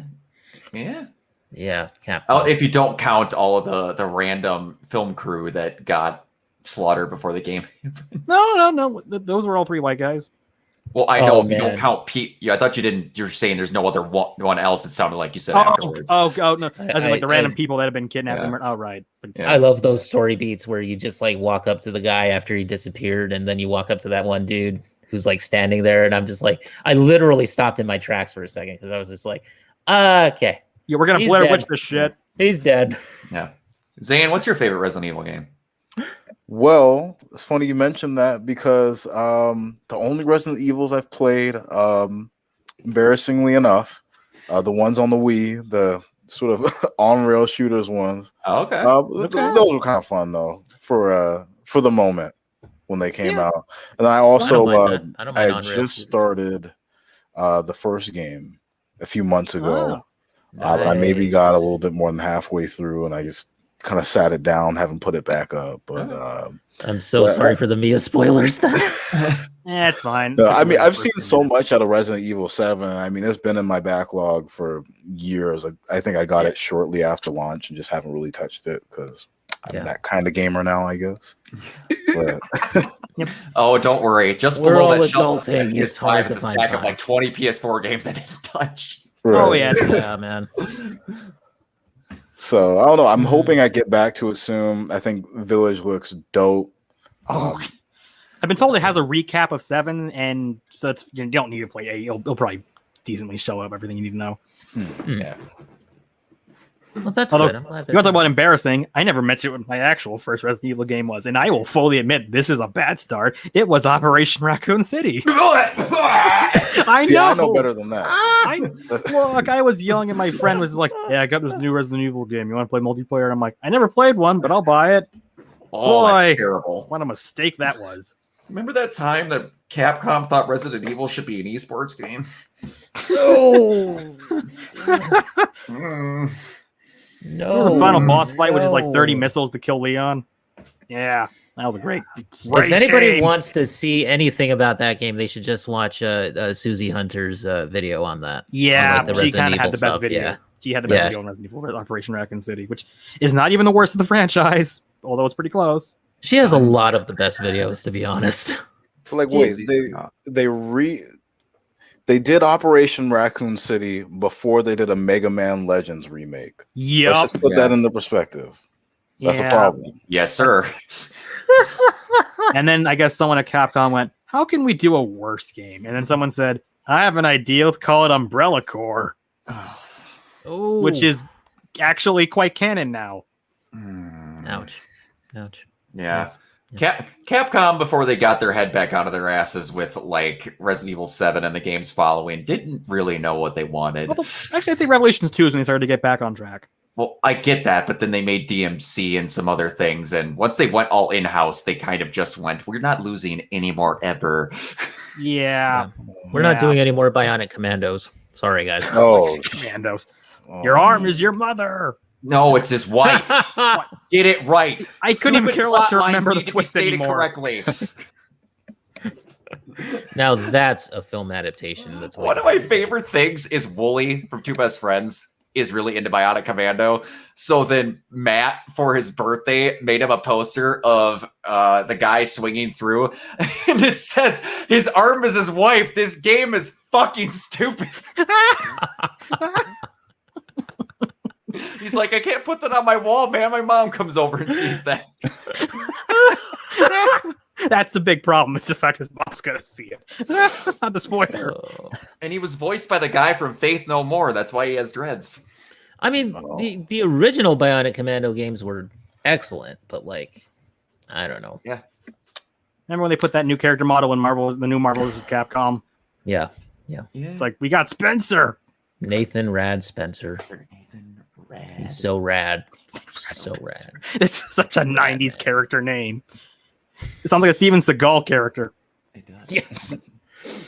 Capcom. If you don't count all of the random film crew that got slaughtered before the game. No. Those were all 3 white guys. Well, I know if you don't count Pete. Yeah, I thought you didn't. You're saying there's no other one else. It sounded like you said afterwards. Oh no! As in, like the random people that have been kidnapped. And oh right. I love those story beats where you just like walk up to the guy after he disappeared, and then you walk up to that one dude who's like standing there, and I'm just like, I literally stopped in my tracks for a second because I was just like, okay, yeah, we're gonna Blair Witch this shit. He's dead. Yeah, Zane, what's your favorite Resident Evil game? Well, it's funny you mentioned that because the only Resident Evils I've played, embarrassingly enough, the ones on the Wii, the sort of on-rail shooters ones. Oh, okay. Those were kind of fun though for the moment when they came out. And I also I just started the first game a few months ago. Nice. I maybe got a little bit more than halfway through, and I just kind of sat it down, haven't put it back up. But I'm so sorry for the Mia spoilers. Then It's fine. no, I mean, I've seen so much out of Resident Evil 7. I mean, it's been in my backlog for years. I think I got it shortly after launch and just haven't really touched it because I'm that kind of gamer now, I guess. But Oh, don't worry. Just We're below all that shelf, adulting. It's hard to is a find stack of time. like 20 PS4 games I didn't touch. Oh yeah, yeah, man. So I don't know. I'm hoping I get back to it soon. I think Village looks dope. Oh, I've been told it has a recap of 7, and so it's, you don't need to play 8. It'll probably decently show up everything you need to know. Yeah. Well, that's Although, good. I'm glad you want to talk about embarrassing? I never mentioned what my actual first Resident Evil game was, and I will fully admit this is a bad start. It was Operation Raccoon City. I know. Yeah, I know better than that. Look, I was young, and my friend was like, "Yeah, I got this new Resident Evil game. You want to play multiplayer?" And I'm like, "I never played one, but I'll buy it." Oh, Boy, that's terrible. what a mistake that was. Remember that time that Capcom thought Resident Evil should be an esports game? No. Mm. No. Remember the final boss fight, which is like 30 missiles to kill Leon? Yeah, that was a great If anybody game. wants to see anything about that game, they should just watch Susie Hunter's video on that. Yeah, on, like, the she Resident kind of had Evil the best stuff, video. yeah. She had the best video on Resident Evil Operation Raccoon City, which is not even the worst of the franchise, although it's pretty close. She has a lot of the best videos, to be honest. But like, wait, they did Operation Raccoon City before they did a Mega Man Legends remake. Yep. Let's just put that into perspective. That's a problem. Yes, sir. And then I guess someone at Capcom went, "How can we do a worse game?" And then someone said, "I have an idea. Let's call it Umbrella Corps," Oh, which is actually quite canon now. ouch. Yeah. Capcom, before they got their head back out of their asses with like Resident Evil 7 and the games following, didn't really know what they wanted. Well, actually, I think Revelations 2 is when they started to get back on track. Well, I get that, but then they made DMC and some other things, and once they went all in-house, they kind of just went, "We're not losing anymore ever." Yeah. We're not doing any more Bionic Commandos. Sorry, guys. Oh, Commandos. Your arm is your mother. No, it's his wife. Get it right. I couldn't even Stupid care less to plot lines remember the need to be twist stated anymore. correctly. Now that's a film adaptation. That's One of my favorite things is Wooly from Two Best Friends is really into Bionic Commando. So then Matt, for his birthday, made him a poster of the guy swinging through. And it says, his arm is his wife. This game is fucking stupid. He's like, I can't put that on my wall, man. My mom comes over and sees that. That's the big problem. It's the fact that mom's gonna see it. Not the spoiler. And he was voiced by the guy from Faith No More. That's why he has dreads. I mean, the original Bionic Commando games were excellent, but like, I don't know. Yeah. Remember when they put that new character model in the new Marvel vs. Capcom? Yeah. It's like, we got Spencer. Nathan Rad Spencer. He's so rad. So rad. It's such a 90s character name. It sounds like a Steven Seagal character. It does. Yes.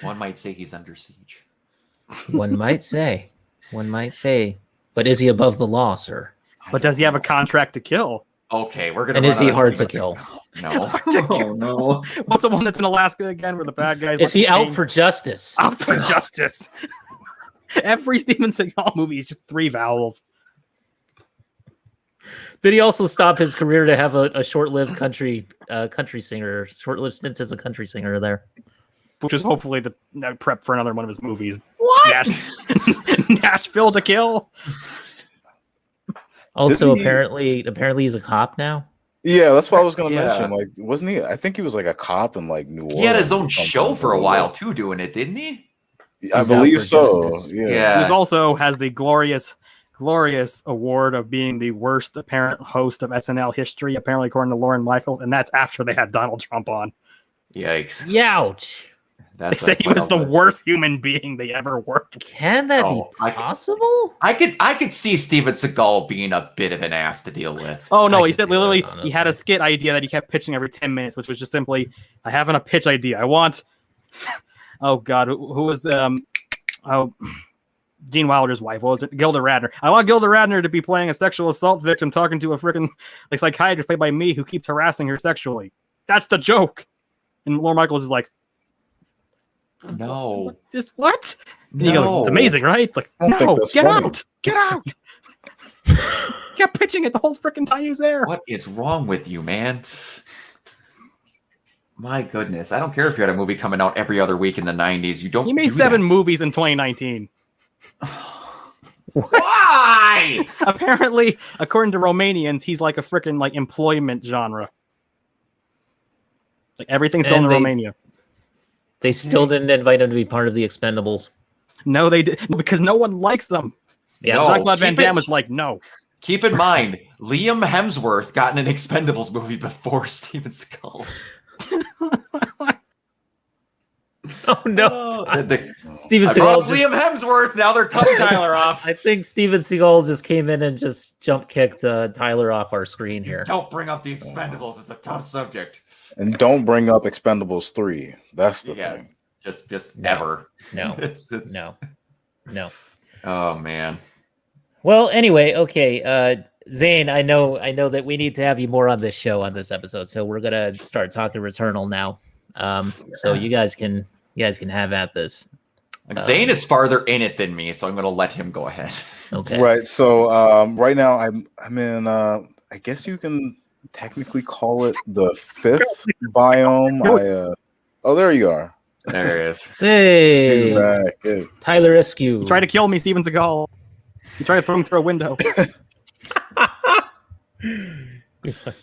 One might say he's under siege. One might say. But is he above the law, sir? But does he have a contract to kill? Okay, we're gonna. And run is he out of hard to Steven kill? Seagal. No. Oh, no. What's the one that's in Alaska again where the bad guy Is he out for justice? Out for justice. Every Steven Seagal movie is just 3 vowels. Did he also stop his career to have a short-lived country singer, short-lived stint as a country singer there? Which is hopefully the prep for another one of his movies. What? Nashville to Kill. Also, apparently he's a cop now. yeah, that's what I was going to mention. Like, wasn't he? I think he was like a cop in like New Orleans. He had his own or something. show for a while too, doing it, didn't he? I He's out believe for so. justice. Yeah. He also has the glorious award of being the worst apparent host of SNL history, apparently according to Lauren Michaels, and that's after they had Donald Trump on. Yikes! Youch. They say he was the worst human being they ever worked with. Can that be possible? I could see Steven Seagal being a bit of an ass to deal with. Oh no, I he can said see literally that, he had a skit idea that he kept pitching every 10 minutes, which was just simply, I have a pitch idea. I want oh god, who was Gene Wilder's wife. What was it? Gilda Radner. I want Gilda Radner to be playing a sexual assault victim talking to a freaking like psychiatrist played by me who keeps harassing her sexually. That's the joke. And Lorne Michaels is like, No. This what? And you No. go, it's amazing, right? It's like, I don't think no, that's get funny. out. Get out. Kept pitching it the whole freaking time he was there. What is wrong with you, man? My goodness. I don't care if you had a movie coming out every other week in the 90s. You don't He made do 7 that. movies in 2019. Why? Apparently, according to Romanians, he's like a freaking like employment genre. Like everything's filmed in And Romania. They still didn't invite him to be part of the Expendables. No, they did because no one likes them. Yeah, No. Jean-Claude Van keep it- Damme was like, no. Keep in mind, Liam Hemsworth got in an Expendables movie before Steven Seagal. Oh no, Steven I brought up Seagal. Just, Liam Hemsworth. Now they're cutting Tyler off. I think Steven Seagal just came in and just jump kicked Tyler off our screen here. Don't bring up the Expendables. It's a tough subject. And don't bring up Expendables 3. That's the Yeah. thing. Just No. never. No, It's no. oh man. Well, anyway, okay. Zane, I know that we need to have you more on this show on this episode, so we're gonna start talking Returnal now. So you guys can have at this. Like Zane is farther in it than me, so I'm gonna let him go ahead. Okay. Right. So right now I'm in I guess you can technically call it the 5th biome. Oh, there you are. There it is. He's Hey, back. Hey. Tyler Eskew. He tried to kill me, Steven Seagal. He tried to throw him through a window. It's like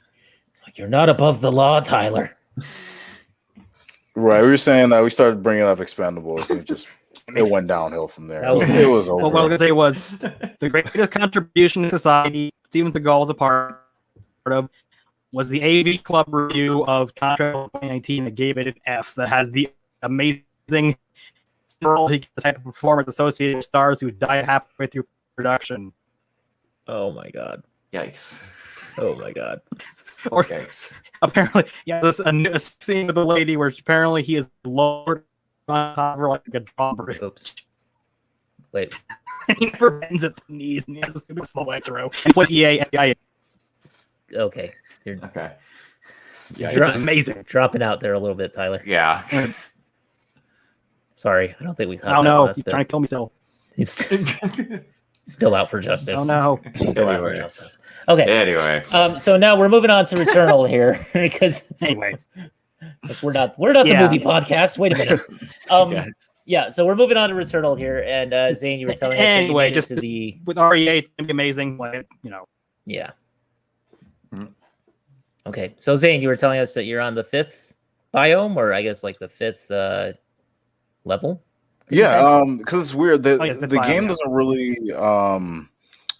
you're not above the law, Tyler. Right. We were saying that we started bringing up Expendables and it went downhill from there. That was- It was over. Well, what I was gonna say was the greatest contribution to society Steven Seagal was a part of was the AV Club review of Contract 2019 that gave it an F. That has the amazing role he gets the type of performance associated with stars who died halfway through production. Oh my god. Yikes. Oh my god. Or Yikes. apparently, yeah, there's a scene with the lady where apparently he is lowered on top of her like a drawbridge. Oops. Wait. He never bends at the knees and he has a stupid slow way through. And with EA, FBI, Okay. You're Okay. Dra- it's amazing. dropping out there a little bit, Tyler. Yeah. Sorry, I don't think we caught I don't that know. last He's bit. trying to kill me still. He's still out for justice. Oh no. Still out for Anyway. justice. Okay. Anyway. So now we're moving on to Returnal here because Anyway, we're not the Yeah. movie podcast. Wait a minute. Yes. Yeah, so we're moving on to Returnal here, and Zane, you were telling us that you Anyway, made it just to the with REA, it's gonna be amazing. Like, you know, yeah. Mhm. Okay, so Zane, you were telling us that you're on the 5th biome, or I guess like the 5th level. Yeah, because it's weird that Oh, yeah, that's the fine, game yeah. doesn't really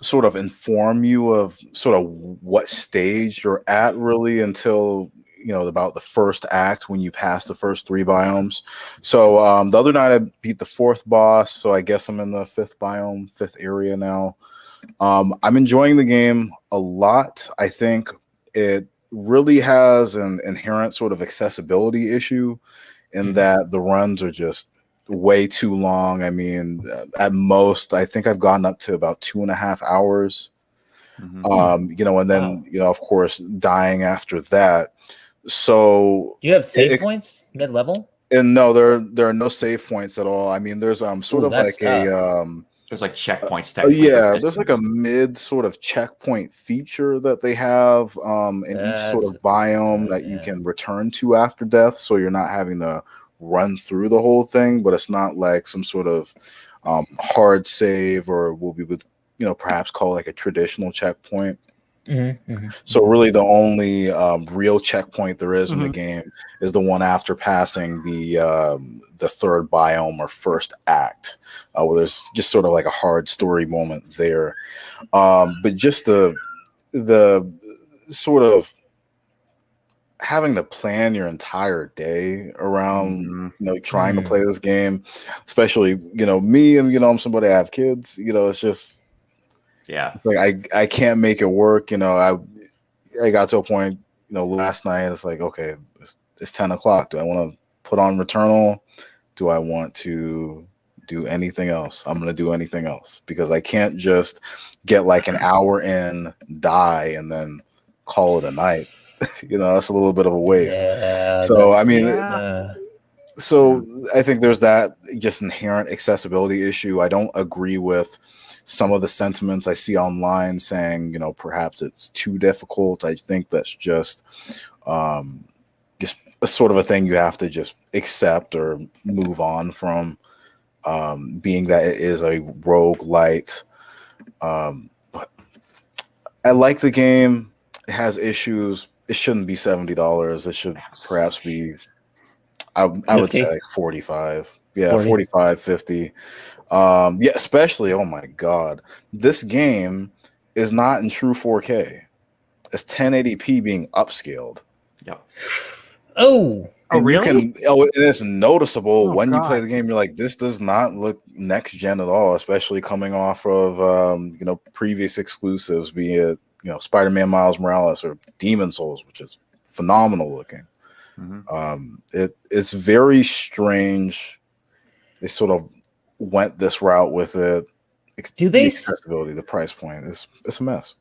sort of inform you of sort of what stage you're at really until about the first act when you pass the first 3 biomes. So the other night I beat the 4th boss, so I guess I'm in the 5th biome, 5th area now. I'm enjoying the game a lot. I think it really has an inherent sort of accessibility issue in that the runs are just way too long. I mean, at most, I think I've gotten up to about 2.5 hours. Mhm. And then of course, dying after that. So Do you have save it- points mid level? and no, there are no save points at all. I mean, there's sort Ooh, of that's like a There's like checkpoints. oh, technically for yeah, there's like a distance. mid sort of checkpoint feature that they have in each sort of biome that you yeah. can return to after death, so you're not having to run through the whole thing, but it's not like some sort of hard save or what we would perhaps call like a traditional checkpoint. So really the only real checkpoint there is in the game is the one after passing the 3rd biome or first act, where there's just sort of like a hard story moment there. But just the sort of having to plan your entire day around trying to play this game, especially me, and I'm somebody, I have kids, it's just Yeah. it's like I can't make it work. I got to a point, last night. It's like, okay, it's 10 o'clock. Do I want to put on Returnal? Do I want to do anything else. I'm gonna do anything else because I can't just get like an hour in, die, and then call it a night. That's a little bit of a waste. Yeah, So I that's- mean, uh, so I think there's that just inherent accessibility issue. I don't agree with some of the sentiments I see online saying, perhaps it's too difficult. I think that's just a sort of a thing you have to just accept or move on from, being that it is a roguelite. But I like the game. It has issues. It shouldn't be $70. It should perhaps be, I would 50? say like 45. Yeah, 40. 45, 50. Yeah, especially, oh my God, this game is not in true 4K. It's 1080p being upscaled. Yep. Oh, And really? it is noticeable Oh, when you God. play the game. You're like, this does not look next gen at all, especially coming off of previous exclusives, be it Spider-Man Miles Morales or Demon Souls, which is phenomenal looking. It's very strange. They sort of went this route with it. Do The they accessibility, the price point it's a mess.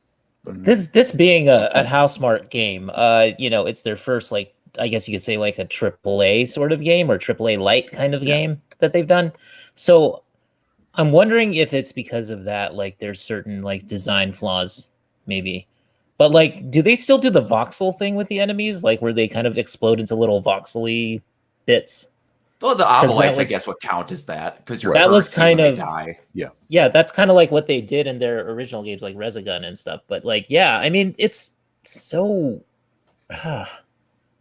this being a Housemarque game, it's their first, like, I guess you could say like a AAA sort of game or AAA light kind of game that they've done. So I'm wondering if it's because of that, like there's certain like design flaws, maybe. But like, do they still do the voxel thing with the enemies, like where they kind of explode into little voxely bits? Well, the 'Cause that obolites, I was- guess, would count as that because you're That was kind when they of- die. Yeah, that's kind of like what they did in their original games, like Resogun and stuff. But like, yeah, I mean, it's so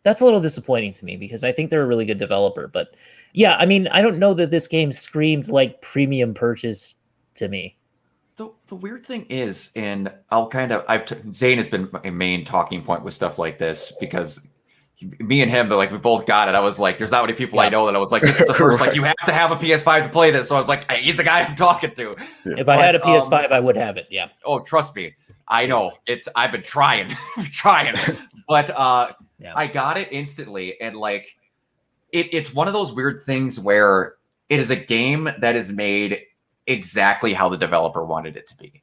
that's a little disappointing to me because I think they're a really good developer. But yeah, I mean, I don't know that this game screamed like premium purchase to me. The weird thing is, and Zane has been my main talking point with stuff like this because me and him, but like we both got it. I was like, there's not many people I know that I was like, this is the first, like you have to have a PS5 to play this. So I was like, hey, he's the guy I'm talking to. If I had a PS5, I would have it. Yeah. Oh, trust me. I know I've been trying, but I got it instantly. And like, it's one of those weird things where it is a game that is made exactly how the developer wanted it to be.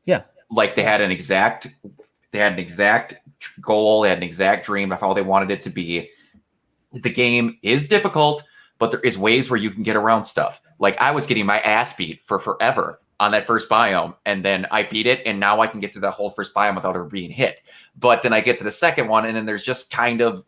Yeah. Like they had an exact goal, they had an exact dream of how they wanted it to be. The game is difficult, but there is ways where you can get around stuff. Like I was getting my ass beat for forever on that first biome, and then I beat it, and now I can get to that whole first biome without ever being hit. But then I get to the second one, and then there's just kind of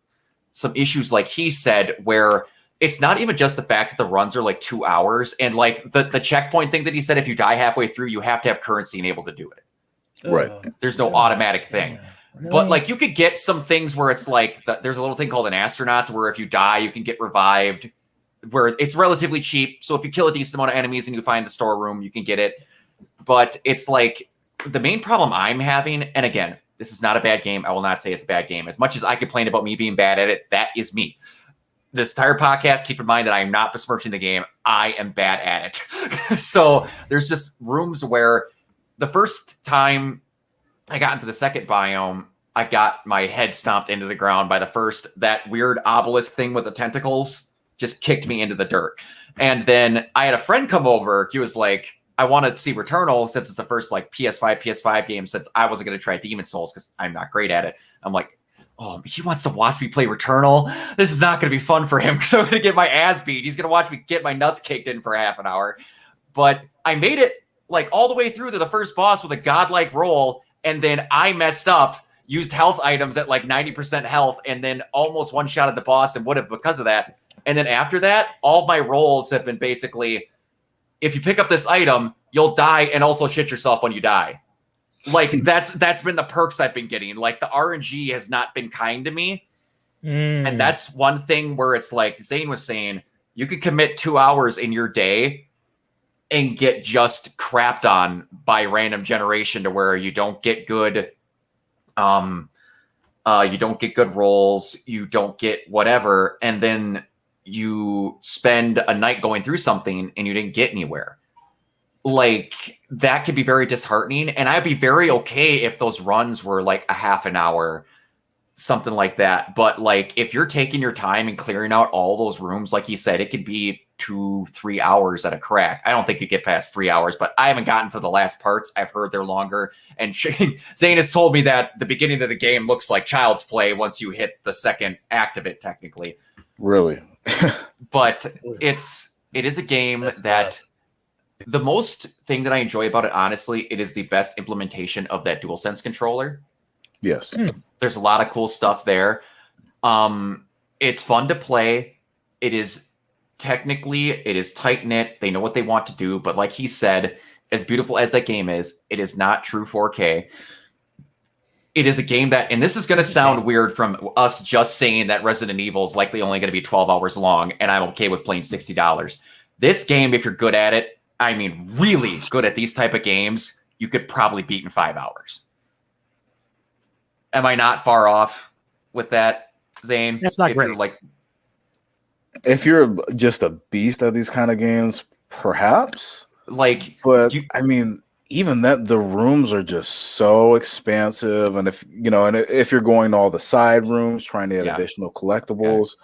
some issues, like he said, where it's not even just the fact that the runs are like 2 hours, and like the checkpoint thing that he said, if you die halfway through, you have to have currency and able to do it. Right. There's no automatic thing. Really? But like you could get some things where it's like there's a little thing called an astronaut where if you die, you can get revived, where it's relatively cheap. So if you kill a decent amount of enemies and you find the storeroom, you can get it. But it's like the main problem I'm having, and again, this is not a bad game. I will not say it's a bad game. As much as I complain about me being bad at it, that is me. This entire podcast, keep in mind that I am not besmirching the game. I am bad at it. So there's just rooms where the first time I got into the second biome, I got my head stomped into the ground by that weird obelisk thing with the tentacles just kicked me into the dirt. And then I had a friend come over. He was like, I want to see Returnal since it's the first like PS5 game since I wasn't going to try Demon Souls because I'm not great at it. I'm like, oh, he wants to watch me play Returnal. This is not going to be fun for him because I'm going to get my ass beat. He's going to watch me get my nuts kicked in for half an hour. But I made it like all the way through to the first boss with a godlike roll. And then I messed up, used health items at like 90% health, and then almost one shot at the boss and would have because of that. And then after that, all my rolls have been basically, if you pick up this item, you'll die and also shit yourself when you die. Like that's been the perks I've been getting. Like the RNG has not been kind to me. And that's one thing where it's like Zane was saying, you could commit 2 hours in your day and get just crapped on by random generation to where you don't get good rolls, you don't get whatever, and then you spend a night going through something and you didn't get anywhere. Like that could be very disheartening, and I'd be very okay if those runs were like a half an hour, something like that. But like if you're taking your time and clearing out all those rooms, like he said, it could be 2-3 hours at a crack. I don't think you get past 3 hours, but I haven't gotten to the last parts. I've heard they're longer. And Zane has told me that the beginning of the game looks like Child's Play once you hit the second act of it, technically. Really? But it is a game that the most thing that I enjoy about it, honestly, it is the best implementation of that DualSense controller. Yes. There's a lot of cool stuff there. It's fun to play. It is tight knit. They know what they want to do, but like he said, as beautiful as that game is, it is not true 4K. It is a game that, and this is going to sound weird from us just saying that Resident Evil is likely only going to be 12 hours long, and I'm okay with playing $60. This game, if you're good at it, I mean, really good at these type of games, you could probably beat in 5 hours. Am I not far off with that, Zane? That's not great. If you're just a beast at these kind of games, perhaps. But I mean, even that, the rooms are just so expansive, and if you're going to all the side rooms trying to get additional collectibles,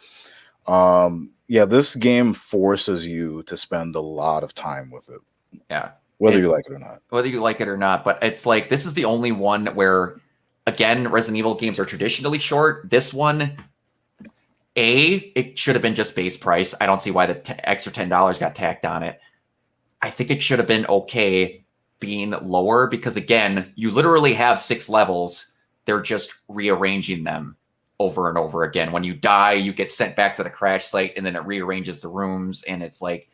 this game forces you to spend a lot of time with it. Yeah, whether you like it or not. But it's like this is the only one where, again, Resident Evil games are traditionally short. This one, it should have been just base price. I don't see why the extra $10 got tacked on it. I think it should have been okay being lower because, again, you literally have 6 levels. They're just rearranging them over and over again. When you die, you get sent back to the crash site, and then it rearranges the rooms. And it's like,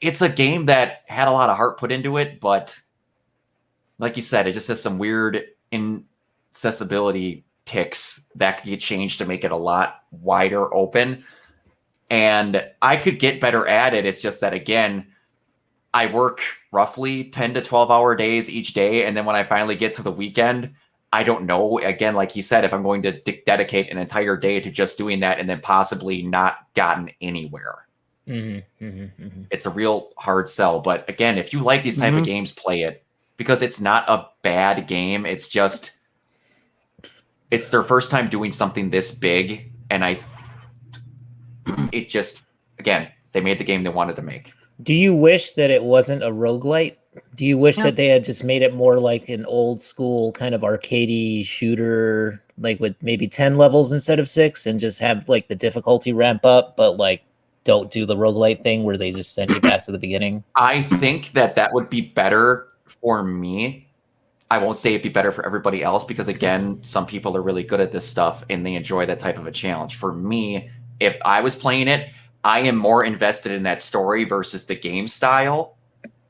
it's a game that had a lot of heart put into it, but like you said, it just has some weird inaccessibility ticks that could get changed to make it a lot wider open. And I could get better at it. It's just that, again, I work roughly 10 to 12 hour days each day. And then when I finally get to the weekend, I don't know, again, like he said, if I'm going to dedicate an entire day to just doing that and then possibly not gotten anywhere. It's a real hard sell. But again, if you like these type of games, play it, because it's not a bad game. It's just, it's their first time doing something this big. And again, they made the game they wanted to make. Do you wish that it wasn't a roguelite? Do you wish that they had just made it more like an old school kind of arcadey shooter, like with maybe 10 levels instead of 6, and just have like the difficulty ramp up, but like don't do the roguelite thing where they just send you back to the beginning? I think that would be better for me. I won't say it'd be better for everybody else, because again, some people are really good at this stuff and they enjoy that type of a challenge. For me, if I was playing it, I am more invested in that story versus the game style.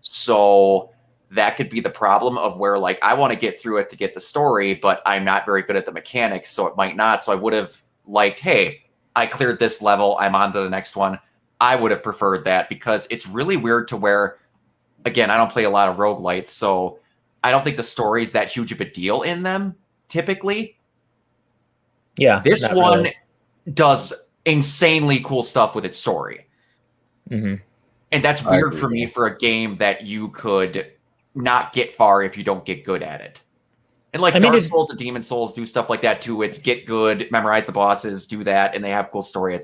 So that could be the problem of where, like, I want to get through it to get the story, but I'm not very good at the mechanics, so it might not. So I would have liked, hey, I cleared this level, I'm on to the next one. I would have preferred that, because it's really weird to where, again, I don't play a lot of roguelites, so I don't think the story is that huge of a deal in them, typically. Yeah. This one does insanely cool stuff with its story. And that's weird for me for a game that you could not get far if you don't get good at it. And like Dark Souls and Demon Souls do stuff like that too. It's get good, memorize the bosses, do that, and they have cool story.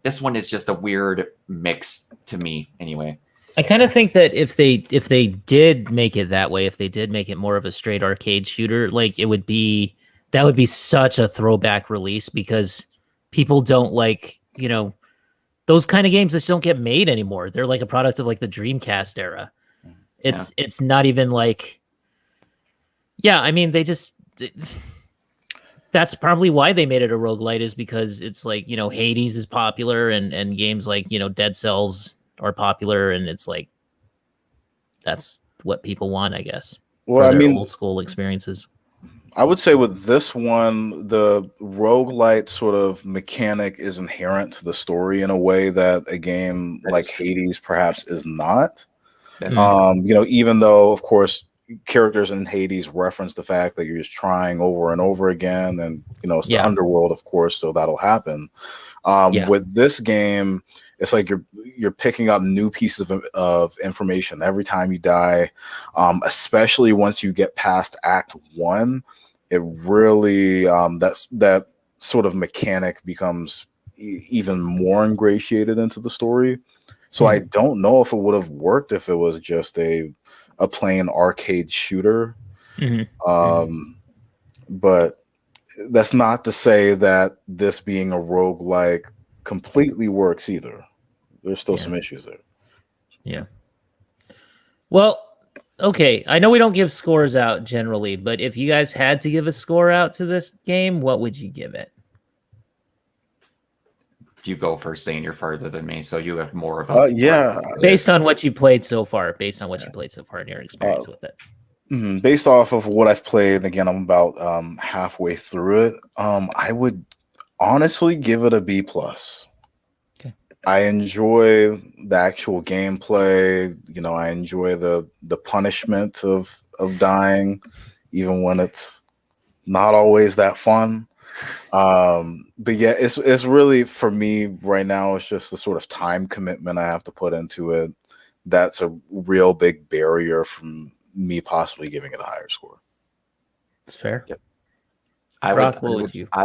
This one is just a weird mix to me anyway. I kind of think that if they did make it that way, if they did make it more of a straight arcade shooter, like that would be such a throwback release, because people don't like, those kind of games that don't get made anymore. They're like a product of like the Dreamcast era. It's not even like, I mean, that's probably why they made it a roguelite, is because it's like, Hades is popular and games like, Dead Cells are popular, and it's like, that's what people want, I guess. Well, I mean, old school experiences. I would say with this one, the roguelite sort of mechanic is inherent to the story in a way that a game like Hades perhaps is not. Even though, of course, characters in Hades reference the fact that you're just trying over and over again, and it's the underworld, of course, so that'll happen. With this game, it's like you're picking up new pieces of information every time you die, especially once you get past Act 1. It really that sort of mechanic becomes even more ingratiated into the story. So I don't know if it would have worked if it was just a plain arcade shooter. But that's not to say that this being a roguelike completely works either. There's still some issues there. Yeah. Well, okay. I know we don't give scores out generally, but if you guys had to give a score out to this game, what would you give it? You go first, Zane. You're farther than me, so you have more of a based on what you played so far. Based on what you played so far and your experience with it. Based off of what I've played, again, I'm about halfway through it. I would honestly give it a B+. Okay. I enjoy the actual gameplay. You know, I enjoy the punishment of dying, even when it's not always that fun. But yeah, it's really, for me right now, it's just the sort of time commitment I have to put into it. That's a real big barrier from me possibly giving it a higher score. It's fair. Yep. I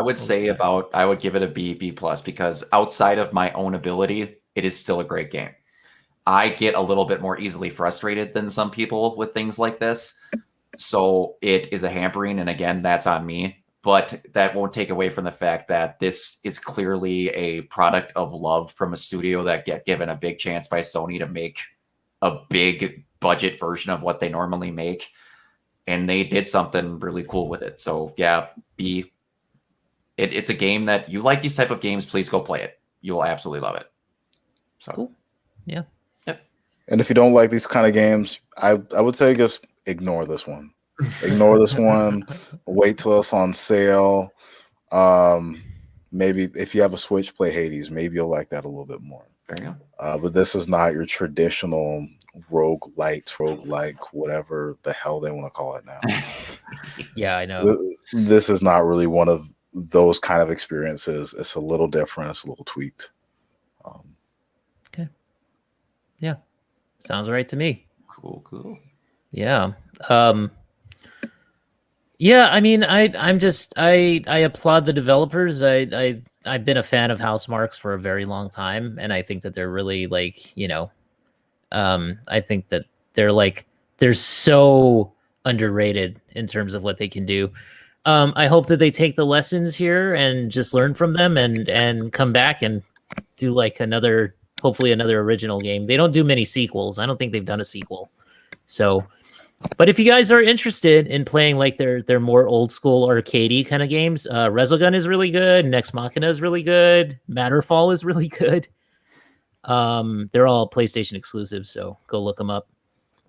would say I would give it a B+ because outside of my own ability, it is still a great game. I get a little bit more easily frustrated than some people with things like this. So it is a hampering, and again, that's on me. But that won't take away from the fact that this is clearly a product of love from a studio that get given a big chance by Sony to make a big budget version of what they normally make. And they did something really cool with it. So yeah, it's a game that you like these type of games, please go play it. You will absolutely love it. So cool. Yeah. Yep. And if you don't like these kind of games, I would say just ignore this one. Ignore this one. Wait till it's on sale. Maybe if you have a Switch, play Hades. Maybe you'll like that a little bit more. There you go. But this is not your traditional roguelike, whatever the hell they want to call it now. Yeah, I know. This is not really one of those kind of experiences. It's a little different. It's a little tweaked. Okay. Yeah. Sounds right to me. Cool. Yeah. Yeah, I mean, I applaud the developers. I've been a fan of Housemarques for a very long time, and I think that they're really I think that they're so underrated in terms of what they can do. I hope that they take the lessons here and just learn from them and come back and do hopefully another original game. They don't do many sequels. I don't think they've done a sequel. So, but if you guys are interested in playing their more old school arcadey kind of games, Resogun is really good. Nex Machina is really good. Matterfall is really good. They're all PlayStation exclusives, so go look them up.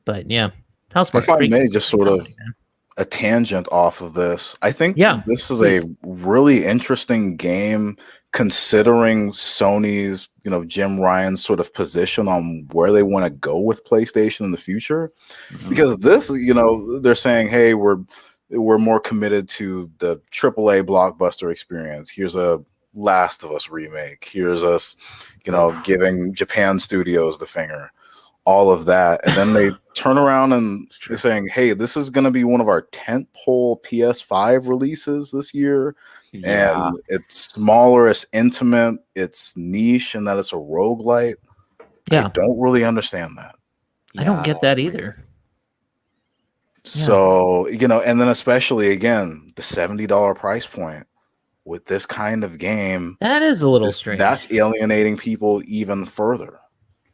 But yeah, if I may, just sort of a tangent off of this, I think this is a really interesting game considering Sony's, Jim Ryan's sort of position on where they want to go with PlayStation in the future. Because this, they're saying, hey, we're more committed to the AAA blockbuster experience. Here's a Last of Us remake. Here's us, giving Japan studios the finger, all of that. And then they turn around and they're saying, hey, this is going to be one of our tentpole PS5 releases this year. Yeah. And it's smaller, it's intimate, it's niche, and that it's a roguelite. Yeah. I don't really understand that. I don't get that either. So, and then especially, again, the $70 price point with this kind of game. That is a little strange. That's alienating people even further.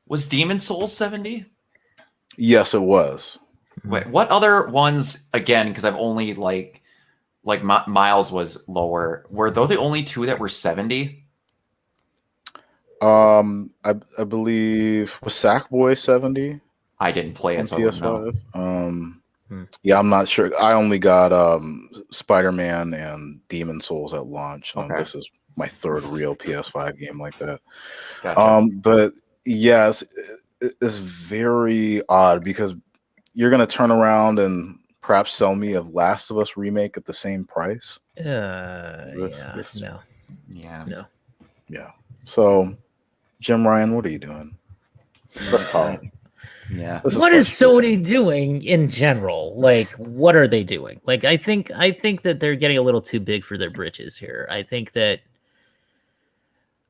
Was Demon's Souls 70? Yes, it was. Wait, what other ones, again, because I've only like Miles was lower. Were those the only two that were 70? I believe was Sackboy 70. I didn't play it, so PS5. Yeah, I'm not sure. I only got Spider-Man and Demon's Souls at launch. Okay. This is my third real PS5 game like that. Gotcha. But yes, it's very odd because you're gonna turn around and perhaps sell me a Last of Us remake at the same price. No. So, Jim Ryan, what are you doing? Let's talk. Yeah. What is Sony doing in general? What are they doing? I think that they're getting a little too big for their britches here. I think that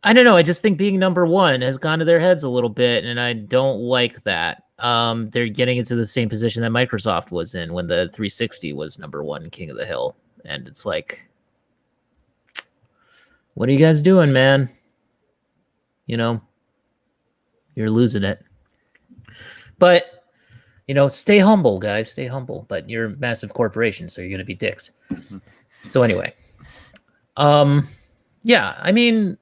I don't know. I just think being number one has gone to their heads a little bit, and I don't like that. They're getting into the same position that Microsoft was in when the 360 was number one king of the hill, and it's like, what are you guys doing, man? You know, you're losing it. But stay humble, guys. Stay humble. But you're a massive corporation, so you're gonna be dicks. So anyway, yeah. I mean.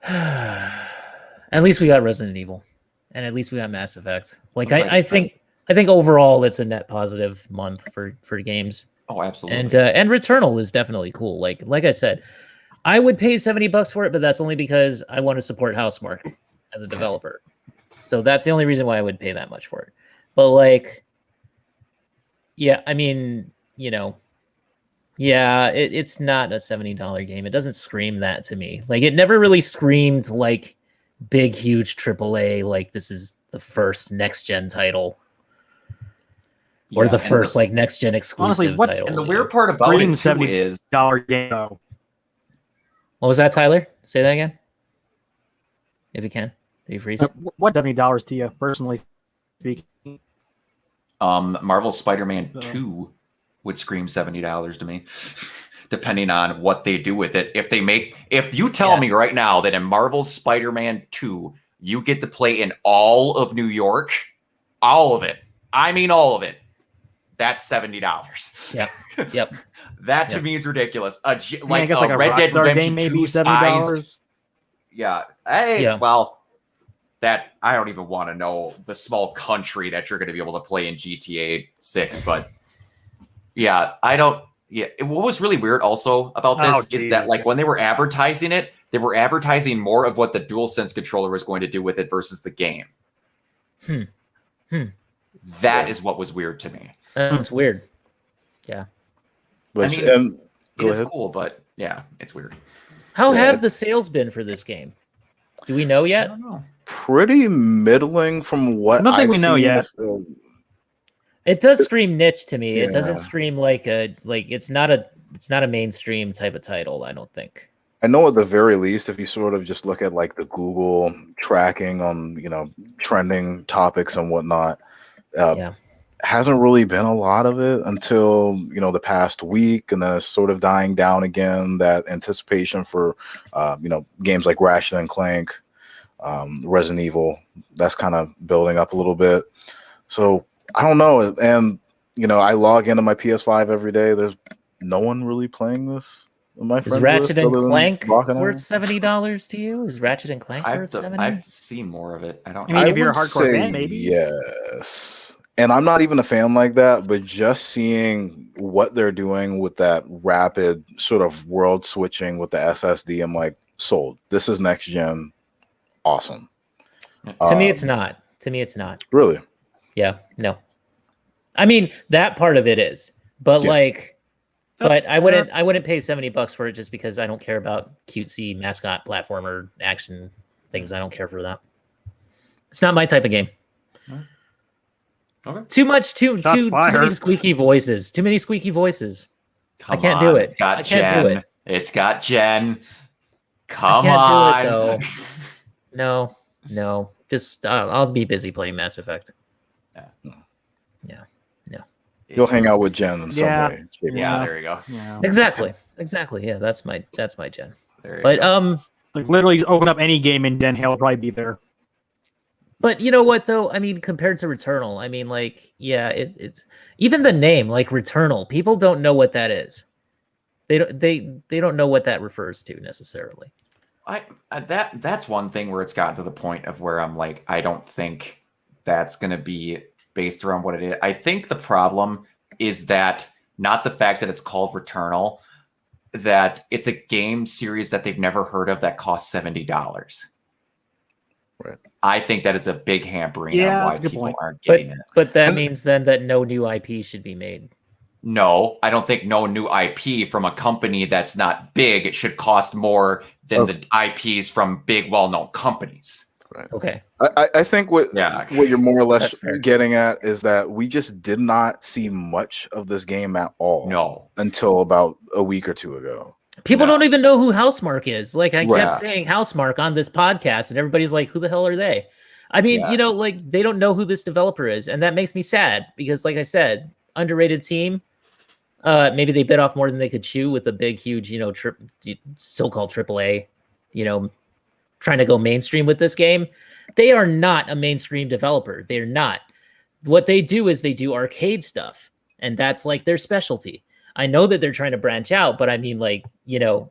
At least we got Resident Evil, and at least we got Mass Effect. Like I think overall it's a net positive month for games. Oh, absolutely. And Returnal is definitely cool. Like I said, I would pay $70 for it, but that's only because I want to support Housemarque as a developer. So that's the only reason why I would pay that much for it. But like, yeah, I mean, yeah, it's not a $70 game. It doesn't scream that to me. Like, it never really screamed like big, huge AAA. Like, this is the first next gen title, or the first like next gen exclusive title. And the weird part about it too is game. Though. What was that, Tyler? Say that again, if you can. Did you freeze? What $70 to you personally speaking? Marvel Spider-Man 2 would scream $70 to me, depending on what they do with it. If you tell me right now that in Marvel Spider-Man 2, you get to play in all of New York, all of it. I mean, all of it. That's $70. Yep. That to me is ridiculous. I guess like a Red Dead Redemption game, maybe $70. Yeah. Well, that I don't even want to know the small country that you're going to be able to play in GTA 6, but yeah, I don't. Yeah, what was really weird also about this is that like when they were advertising it, they were advertising more of what the DualSense controller was going to do with it versus the game. That is what was weird to me. It's weird. Yeah. But, I mean, it is cool, but yeah, it's weird. How have the sales been for this game? Do we know yet? I don't know. Pretty middling from what I don't think we know yet. It does scream niche to me. It doesn't scream like it's not a mainstream type of title, I don't think. I know at the very least, if you sort of just look at like the Google tracking on, trending topics and whatnot, hasn't really been a lot of it until, the past week. And then it's sort of dying down again, that anticipation for, games like Ratchet and Clank, Resident Evil, that's kind of building up a little bit. So I don't know. And, I log into my PS5 every day. There's no one really playing this. Is Ratchet and Clank worth $70 to you? Is Ratchet and Clank worth $70? I've seen more of it. I don't. I mean, if you're a hardcore fan, maybe. Yes. And I'm not even a fan like that, but just seeing what they're doing with that rapid sort of world switching with the SSD, I'm like, sold. This is next gen. Awesome. To me, it's not. Really? Yeah. No. I mean, that part of it is, but I wouldn't pay $70 for it just because I don't care about cutesy mascot platformer action things. I don't care for that. It's not my type of game. Okay. Too many squeaky voices. Too many squeaky voices. I can't do it. I can't do it. It's got Jen. Come on. Do it, though. No. Just I'll be busy playing Mass Effect. Yeah. You'll hang out with Jen in some way. Yeah, there you go. Yeah. Exactly. Yeah, that's my Jen. But go. Like literally open up any game and then he'll probably be there. But you know what though? I mean, compared to Returnal, I mean, like, yeah, it's even the name, like Returnal. People don't know what that is. They don't know what that refers to necessarily. That's one thing where it's gotten to the point of where I'm like, I don't think that's going to be based around what it is. I think the problem is that not the fact that it's called Returnal, that it's a game series that they've never heard of that costs $70. Right. I think that is a big hampering on why people aren't getting it. But that means then that no new IP should be made. No, I don't think no new IP from a company that's not big, it should cost more than the IPs from big, well-known companies. Right. Okay. I think what you're more or less getting at is that we just did not see much of this game at all. No. Until about a week or two ago. People No. don't even know who Housemark is. Like I Right. kept saying Housemark on this podcast, and everybody's like, "Who the hell are they?" I mean, Yeah. you know, like they don't know who this developer is, and that makes me sad because, like I said, underrated team. Maybe they bit off more than they could chew with a big, huge, you know, so-called AAA, you know, trying to go mainstream with this game. They are not a mainstream developer. They're not. What they do is they do arcade stuff, and that's like their specialty. I know that they're trying to branch out, but I mean, like, you know,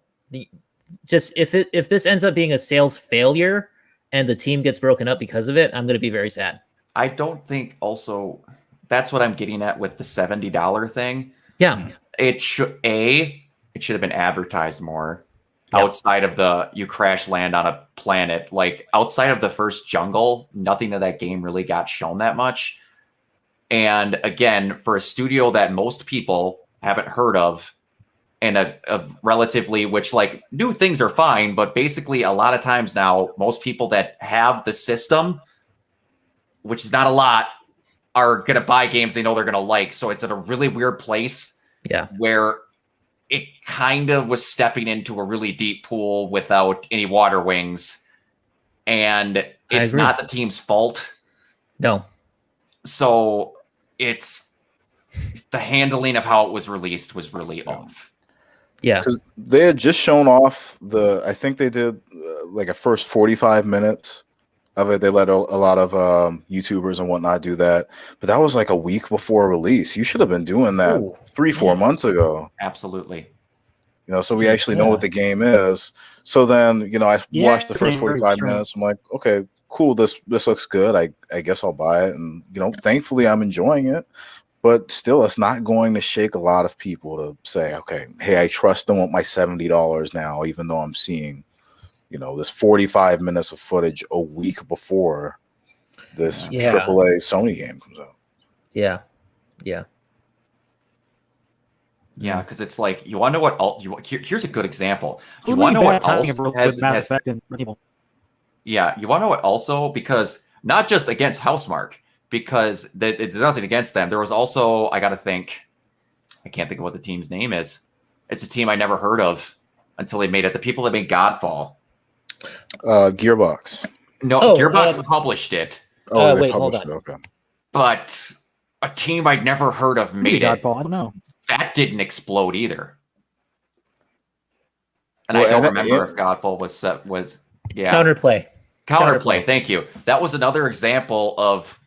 just if this ends up being a sales failure and the team gets broken up because of it, I'm going to be very sad. I don't think also that's what I'm getting at with the $70 thing. Yeah. It should have been advertised more Yep. outside of the you crash land on a planet. Like outside of the first jungle, nothing of that game really got shown that much. And again, for a studio that most people haven't heard of, and a relatively, which like new things are fine, but basically a lot of times now, most people that have the system, which is not a lot, are going to buy games they know they're going to like. So it's in a really weird place where it kind of was stepping into a really deep pool without any water wings. And it's not the team's fault. No. So it's the handling of how it was released was really off. Yeah. Because they had just shown off I think they did like a first 45 minutes of it. They let a lot of YouTubers and whatnot do that. But that was like a week before release. You should have been doing that 3-4 months ago. Absolutely. You know, so we actually know what the game is. So then, you know, I watched the first 45 extreme. minutes. I'm like, okay, cool. This looks good. I guess I'll buy it. And, you know, thankfully I'm enjoying it. But still, it's not going to shake a lot of people to say, okay, hey, I trust them with my $70 now, even though I'm seeing, you know, this 45 minutes of footage a week before this AAA Sony game comes out. Yeah. Yeah. Yeah, because it's like you want to know what here's a good example. You You want to know what else has Mass Effect and Resident Evil. Yeah, you want to know what also, because not just against Housemark, because there's nothing against them. There was also, I got to think, I can't think of what the team's name is. It's a team I never heard of until they made it. The people that made Godfall. Gearbox. No, Gearbox published it. Oh, they wait, published hold it. Okay. But a team I'd never heard of made it. Godfall, I don't know. That didn't explode either. And I don't remember if Godfall was Counterplay. Thank you. That was another example of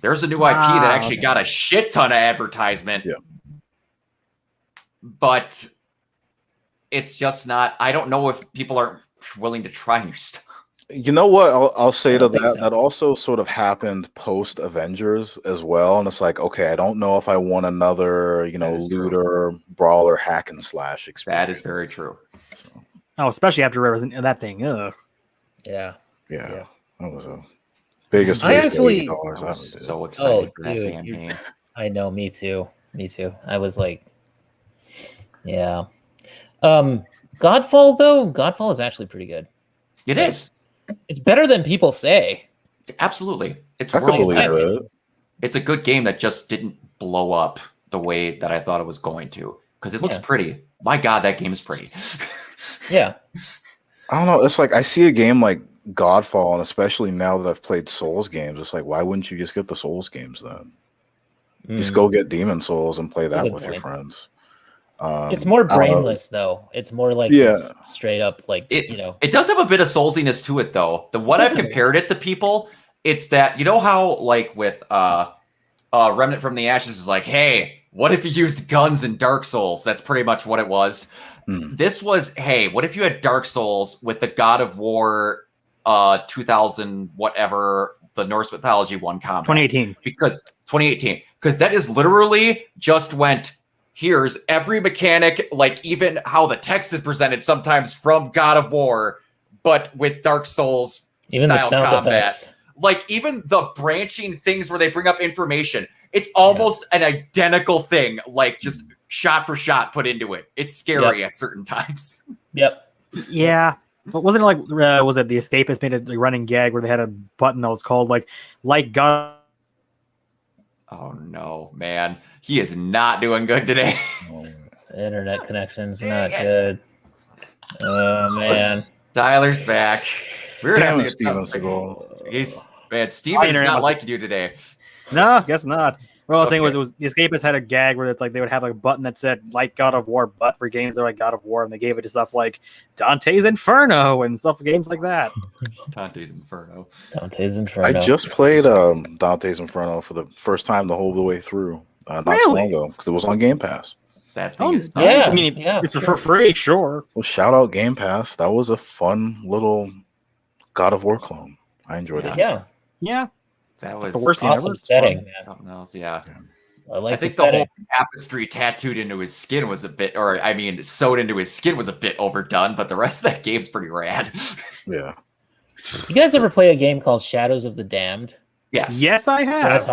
there's a new IP that actually got a shit ton of advertisement. Yeah. But it's just not. I don't know if people are willing to try new stuff. You know what? I'll say to that. so. That also sort of happened post Avengers as well. And it's like, okay, I don't know if I want another, you know, looter, brawler, hack and slash experience. That is very true. Oh, especially after that thing. Ugh. Yeah. Yeah. That was a biggest I waste actually- of $80 I I was ever did. so excited for that dude, campaign. I know, me too. I was like, yeah. Godfall though, Godfall is actually pretty good. It is. It's better than people say. Absolutely. It's I could believe world. it. It's a good game that just didn't blow up the way that I thought it was going to. Because it looks pretty. My God, that game is pretty. Yeah. I don't know. It's like I see a game like Godfall, and especially now that I've played Souls games, it's like, why wouldn't you just get the Souls games then? Just go get Demon Souls and play that with your friends. It's more brainless though. It's more like just straight up like It does have a bit of soulsiness to it though. The what I've compared it to people, it's that you know how like with Remnant from the Ashes is like, hey, what if you used guns in Dark Souls? That's pretty much what it was. This was, hey, what if you had Dark Souls with the God of War 2000 whatever, the Norse mythology one combat. 2018. Because 2018. Because that is literally just went, here's every mechanic, like even how the text is presented sometimes from God of War, but with Dark Souls even style the sound combat. effects. Like even the branching things where they bring up information, it's almost an identical thing, like just shot for shot put into it. It's scary at certain times. Yep. Yeah. But wasn't it like was it the Escapist made a running gag where they had a button that was called like God? Oh no, man. He is not doing good today. Internet connection's not good. Oh man. Tyler's back. We're gonna have Damn to it, get Steven something. Seagal. Steven's not liking you today. No, guess not. What I was saying Okay. was the Escapists had a gag where it's like they would have a button that said like God of War, but for games that are like God of War, and they gave it to stuff like Dante's Inferno and stuff, games like that. Dante's Inferno. Dante's Inferno. I just played Dante's Inferno for the first time the whole way through not so long ago because it was on Game Pass. That thing is nice. yeah. I mean, Yeah, it's sure. for free, sure. Well, shout out Game Pass. That was a fun little God of War clone. I enjoyed it. Yeah. Yeah, that was the worst game Awesome ever. setting. something else. Yeah. I like I think the the whole setting. tapestry tattooed into his skin was a bit, or I mean, sewed into his skin was a bit overdone, but the rest of that game's pretty rad. Yeah. You guys ever play a game called Shadows of the Damned? Yes. Yes, I have.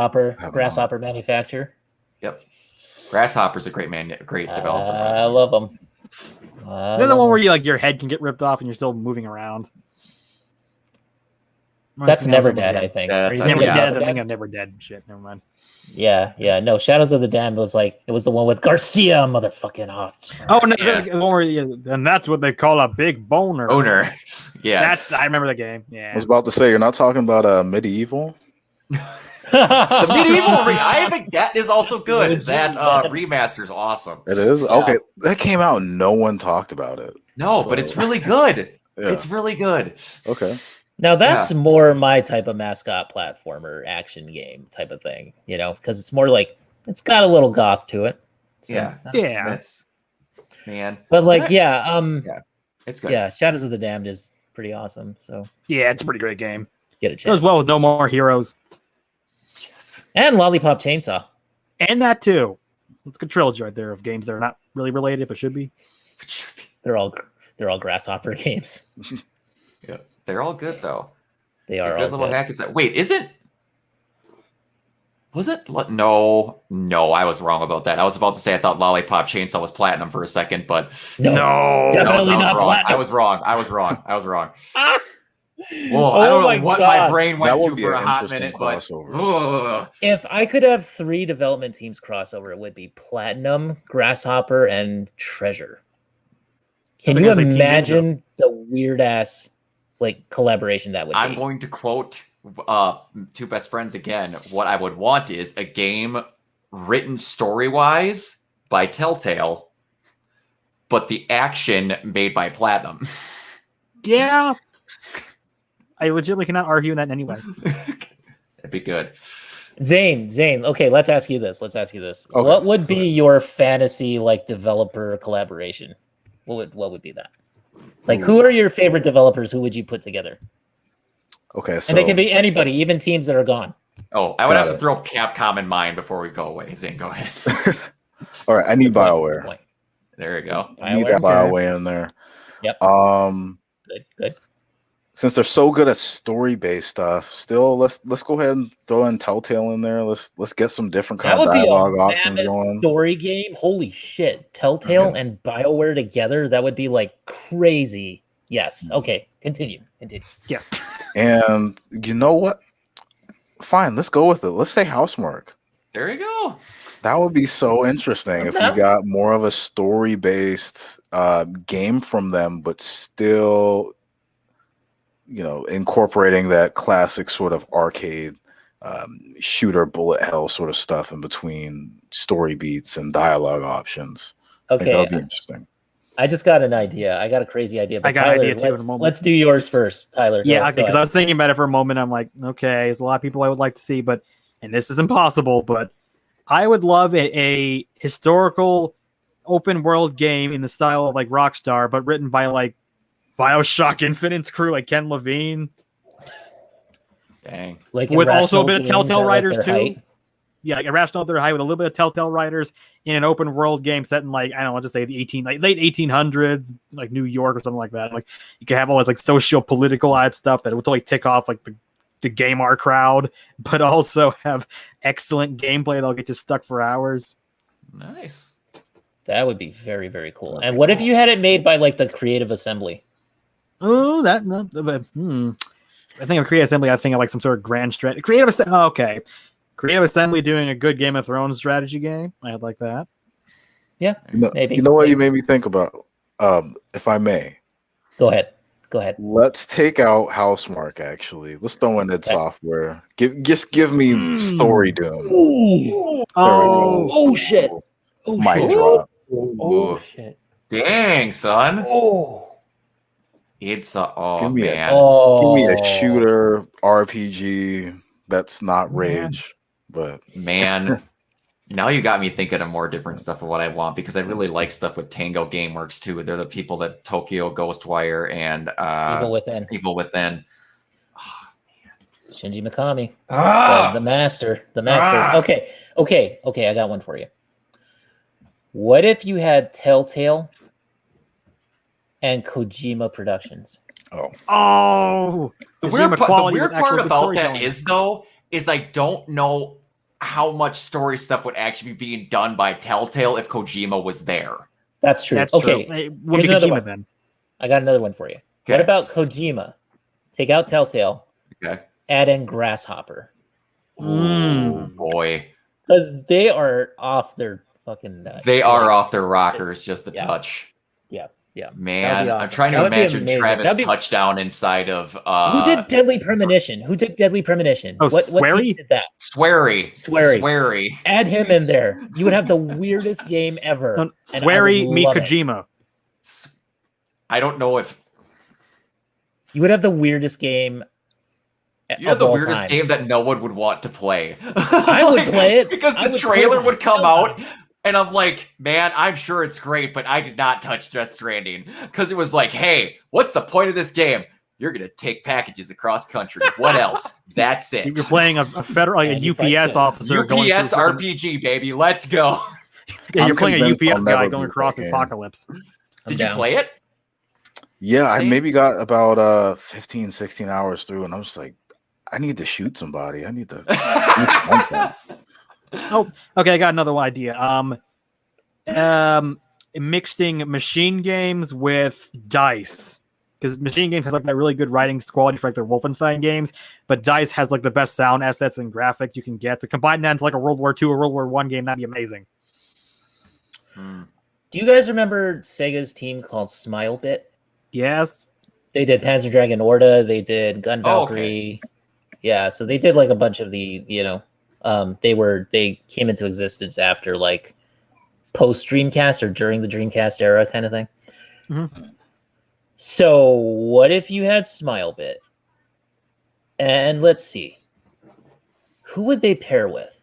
Grasshopper manufacturer. Yep. Grasshopper's a great developer. I love them. Is that the one where you like your head can get ripped off and you're still moving around? That's Never Dead, I think. Yeah, Are that's you Never thinking Dead. of I Never think Dead? I'm Never Dead. Shit, never mind. Yeah. No, Shadows of the Damned was the one with Garcia, motherfucking hot. Oh no, Yes. the one where and that's what they call a big boner. Owner. Yes. I remember the game. Yeah. I was about to say, you're not talking about Medieval? The medieval that is also good. That remaster's awesome. It is? Yeah. Okay. That came out and no one talked about it. No, but it's really good. Yeah. It's really good. Okay. Now that's more my type of mascot platformer action game type of thing, because it's more like it's got a little goth to it. So, Yeah. Yeah. That's man. But It's good. yeah, Shadows of the Damned is pretty awesome. So Yeah, it's a pretty great game. get a Goes chance. well with No More Heroes. Yes. And Lollipop Chainsaw. And that too. It's a good trilogy right there of games that are not really related but should be. They're all Grasshopper games. Yeah. They're all good though. They are Good all little good. hack is that. Wait, is it? Was it? No, I was wrong about that. I was about to say I thought Lollipop Chainsaw was platinum for a second, but No, definitely I was not wrong. platinum. I was wrong. Ah! Well, I don't know what my brain That went would to be for an a hot interesting minute, but crossover. If I could have 3 development teams crossover, it would be Platinum, Grasshopper, and Treasure. Can I you think it's like Team imagine the weird ass collaboration that would be? I'm going to quote Two Best Friends again. What I would want is a game written story-wise by Telltale, but the action made by Platinum. Yeah. I legitimately cannot argue that in any way. It'd be good. Zane. Okay, let's ask you this. Okay, What would be go ahead. your fantasy developer collaboration? What would be that? Who are your favorite developers? Who would you put together? Okay, so And they can be anybody, even teams that are gone. Oh, I would Got have to it. throw Capcom in mind before we go away. Zane, go ahead. all right, I need BioWare. Point. There you go. I need that BioWare in there. Yep. Good. Since they're so good at story-based stuff, still let's go ahead and throw in Telltale in there. Let's get some different kind That of would be a dialogue options mammoth going. story game. Holy shit. Telltale and BioWare together, that would be crazy. Yes. Okay. Continue. Yes. And you know what? Fine, let's go with it. Let's say Housemarque. There you go. That would be so interesting if we Okay. got more of a story-based game from them, but still, incorporating that classic sort of arcade shooter bullet hell sort of stuff in between story beats and dialogue options. I think that Okay. would be interesting. I just got an idea. I got a crazy idea. But I got an Tyler, idea too in a let's, moment. let's do yours first, Tyler. Yeah, Go okay, because I ahead. was thinking about it for a moment. I'm like, okay, there's a lot of people I would like to see, and this is impossible, but I would love a historical open world game in the style of Rockstar, but written by BioShock Infinite's crew, like Ken Levine. Dang. with also a bit of Irrational Telltale Games at, writers their too. height. Yeah, like Irrational at their height with a little bit of Telltale writers in an open world game set in I don't know, let's just say the late 1800s, like New York or something like that. Like you can have all this social political stuff that would totally tick off the gamer crowd, but also have excellent gameplay that'll get you stuck for hours. Nice. That would be very, very cool. That'd And be what if cool. you had it made by the Creative Assembly? Oh, that no, I think of Creative Assembly. I think of some sort of grand strategy. Creative Assembly. Oh, okay, Creative Assembly doing a good Game of Thrones strategy game. I'd like that. Yeah, maybe. You know what you made me think about? If I may, Go ahead. Let's take out Housemark. Actually, let's throw in id Software. Give me Story Doom. Ooh. Oh shit. Oh Mic shit. drop. Oh shit. Dang, son. Oh. It's oh Give me man. Give me a shooter RPG that's not Rage, but Man. Now you got me thinking of more different stuff of what I want because I really like stuff with Tango Gameworks too. They're the people that Tokyo Ghostwire and Evil Within. Oh, Shinji Mikami. Ah! The master. Okay. I got one for you. What if you had Telltale and Kojima Productions? Oh, the weird part about that is I don't know how much story stuff would actually be being done by Telltale if Kojima was there. That's true. That's okay. True. It would be Kojima then. I got another one for you. Okay. What about Kojima? Take out Telltale. Okay. Add in Grasshopper. Oh boy. Because they are off their fucking They are off their rockers just a touch. Yeah. Man, awesome. I'm trying to imagine Travis touchdown inside of who did Deadly Premonition? Who took Deadly Premonition? Oh, what team did that? Swery. Add him in there. You would have the weirdest game ever. No, Swery meet Kojima. I don't know if you would have the weirdest game. You have the weirdest game that no one would want to play. I would play it because the trailer would come out. And I'm like, man, I'm sure it's great, but I did not touch Death Stranding because it was like, hey, what's the point of this game? You're gonna take packages across country. What else? That's it. You're playing a federal, like a UPS officer. UPS RPG, baby. Let's go. Yeah, you're playing a UPS guy going across the apocalypse. Did you play it? Yeah, I maybe got about 15, 16 hours through, and I'm just like, I need to shoot somebody. I need to. Oh, okay. I got another idea. Mixing machine games with dice, because machine games has like that really good writing quality for like their Wolfenstein games, but dice has like the best sound assets and graphics you can get. So combine that into like a World War II or World War I game, that'd be amazing. Do you guys remember Sega's team called SmileBit? Yes. They did Panzer Dragon Orta. They did Gun Valkyrie. Okay. Yeah, so they did like a bunch of the, they came into existence after like post Dreamcast or during the Dreamcast era kind of thing. Mm-hmm. So what if you had SmileBit? And let's see. Who would they pair with?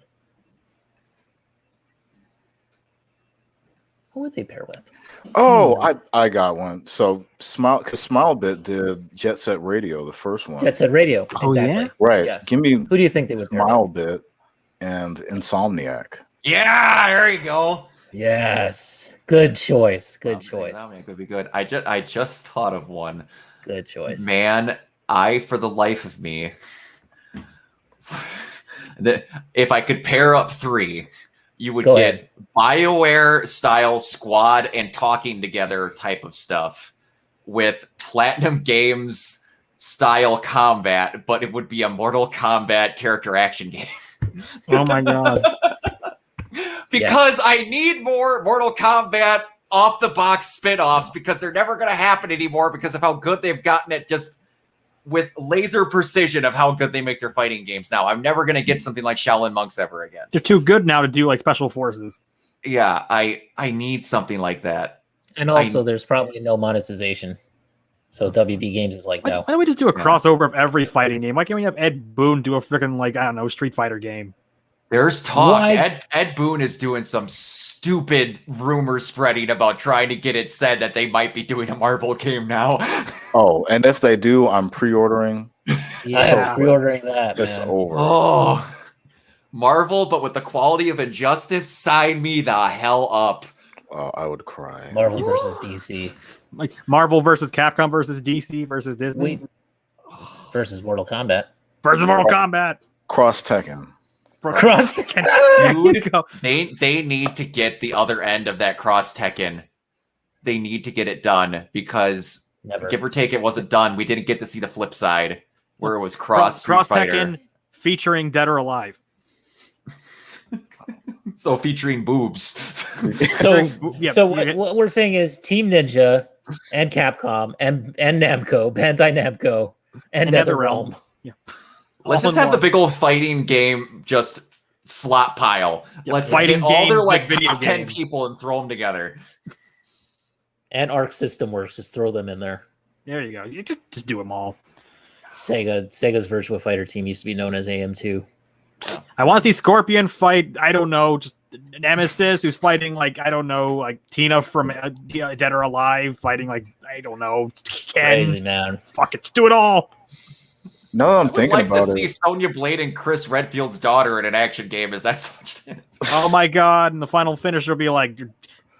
Oh, I got one. So SmileBit did Jet Set Radio, the first one. Jet Set Radio. Exactly. Oh yeah, right. Yes. Give me. Who do you think they would pair with? SmileBit and Insomniac. Yeah, there you go. Yes, good choice. Good choice. That could be good. I just thought of one. Good choice. Man, for the life of me, if I could pair up three. You would get BioWare style squad and talking together type of stuff with Platinum Games style combat, but it would be a Mortal Kombat character action game. Oh my god. Because I need more Mortal Kombat off the box spin-offs because they're never going to happen anymore because of how good they've gotten it just with laser precision of how good they make their fighting games now. I'm never going to get something like Shaolin Monks ever again. They're too good now to do like special forces. Yeah, I need something like that. And also, there's probably no monetization. So WB Games is like, no. Why don't we just do a crossover of every fighting game? Why can't we have Ed Boon do a freaking, like, I don't know, Street Fighter game? There's talk. Ed Boon is doing some stupid rumor spreading about trying to get it said that they might be doing a Marvel game now. Oh, and if they do, I'm pre-ordering. Yeah, pre-ordering that. It's over. Oh, Marvel, but with the quality of Injustice, sign me the hell up. Oh, I would cry. Marvel versus DC. Like Marvel versus Capcom versus DC versus Disney. Versus Mortal Kombat. Versus Mortal Kombat. Cross Tekken. Cross Tekken. Dude, they need to get the other end of that Cross Tekken. They need to get it done because give or take, it wasn't done. We didn't get to see the flip side where it was Cross Tekken featuring Dead or Alive. So featuring boobs. So what we're saying is Team Ninja and Capcom and Namco, Bandai Namco, and NetherRealm. Yeah. Let's All just in have the one. big old fighting game just slot pile. Yeah, Let's fighting get all game, their big like video top 10 game. people and throw them together. And Arc System Works. Just throw them in there. There you go. You just do them all. Sega's Virtua Fighter team used to be known as AM2. I want to see Scorpion fight, I don't know, just Nemesis, who's fighting, like, I don't know, like Tina from Dead or Alive, fighting, like, I don't know, Crazy, Ken. man. Fuck it, just do it all. No, I'm I would thinking like about to see it. Sonya Blade and Chris Redfield's daughter in an action game. Is that such? Oh my god, and the final finisher will be like,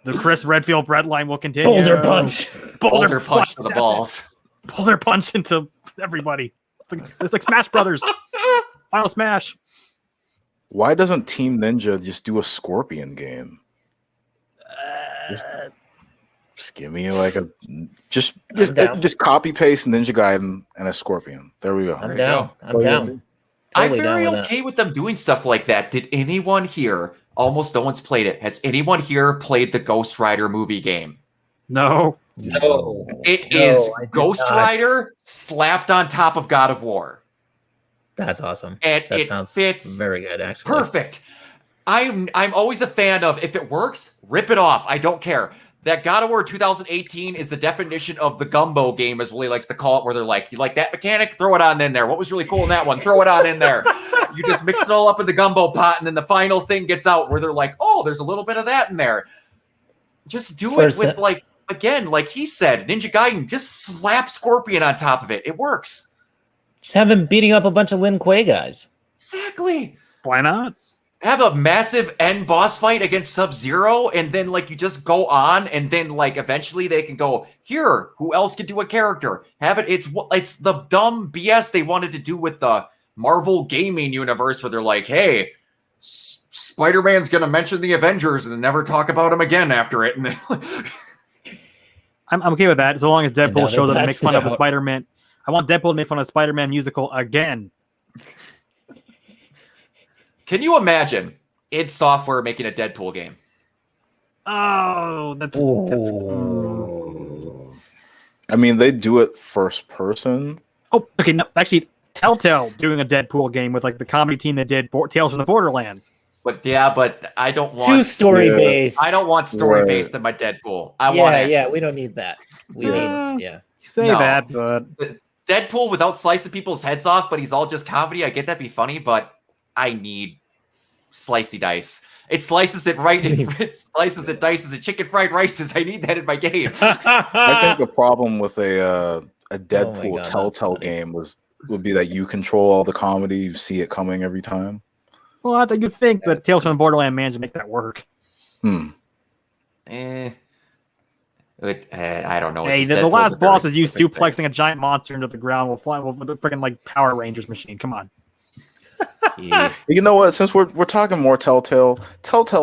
the Chris Redfield bread line will continue. Boulder Punch. Boulder punch to the that's balls. it. Boulder Punch into everybody. It's like Smash Brothers. Final Smash. Why doesn't Team Ninja just do a Scorpion game? Just give me like a just copy paste Ninja Gaiden and a Scorpion. There we go. I'm There you down. go. I'm down. I'm Totally down very with okay with them doing stuff like that. Did anyone here? Almost no one's played it. Has anyone here played the Ghost Rider movie game? No. No. It No, is I did Ghost not. Rider slapped on top of God of War. That's awesome. And That it sounds fits very good, actually. perfect. I'm always a fan of, if it works, rip it off. I don't care. That God of War 2018 is the definition of the gumbo game, as Willie likes to call it, where they're like, you like that mechanic? Throw it on in there. What was really cool in that one? Throw it on in there. You just mix it all up in the gumbo pot, and then the final thing gets out where they're like, oh, there's a little bit of that in there. Just do it with, like, again, like he said, Ninja Gaiden, just slap Scorpion on top of it. It works. Just have him beating up a bunch of Lin Kuei guys. Exactly. Why not? Have a massive end boss fight against Sub-Zero, and then like you just go on, and then like eventually they can go, here, who else could do a character? Have it. It's the dumb BS they wanted to do with the Marvel gaming universe, where they're like, hey, Spider-Man's gonna mention the Avengers and then never talk about him again after it. And I'm okay with that, so long as now Deadpool they shows up and patched makes fun it of a out. Spider-Man. I want Deadpool to make fun of a Spider-Man musical again. can you imagine id Software making a Deadpool game? Oh, that's I mean, they do it first person. oh, okay. No, actually, Telltale doing a Deadpool game with like the comedy team that did Tales from the Borderlands. But I don't want Too story based. I don't want story based in my Deadpool. I want action. Yeah, we don't need that. We need You say No. that, but Deadpool without slicing people's heads off, but he's all just comedy. I get that be funny, but I need slicey dice. It slices it right. It slices it, dices it, chicken fried rices. I need that in my game. I think the problem with a Deadpool God, that's Telltale funny. game would be that you control all the comedy. You see it coming every time. well, I think you think that Tales from the Borderland managed to make that work. I don't know. Hey, It's just the Deadpool's last a very boss is you specific thing. suplexing a giant monster into the ground with a freaking like Power Rangers machine. Come on. Yeah. You know what? Since we're talking more Telltale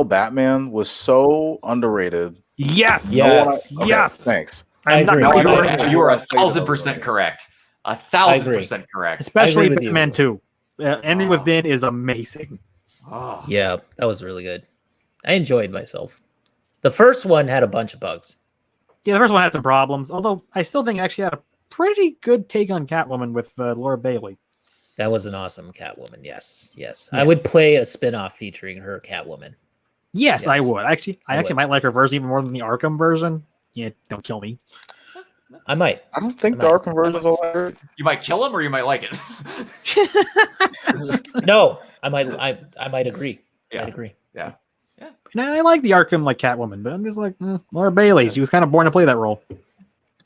Batman was so underrated. Yes. Yes. Okay, Yes. Thanks. I I'm not agree. No, going you for are, it. you are I played it 1,000% already. correct. I agree. 1,000% correct. Especially with you. Batman 2. Ending Oh. Within is amazing. Oh. Yeah, that was really good. I enjoyed myself. The first one had a bunch of bugs. Yeah, the first one had some problems, although I still think it actually had a pretty good take on Catwoman with Laura Bailey. That was an awesome Catwoman. Yes. I would play a spin-off featuring her Catwoman. Yes, I Yes. would. I actually would. might like her version even more than the Arkham version. Yeah, don't kill me. I might. I don't think I the might- Arkham version is all that great. You might kill him or you might like it. No, I might agree. Yeah. I'd agree. And I like the Arkham like Catwoman, but I'm just like Laura Bailey. She was kind of born to play that role.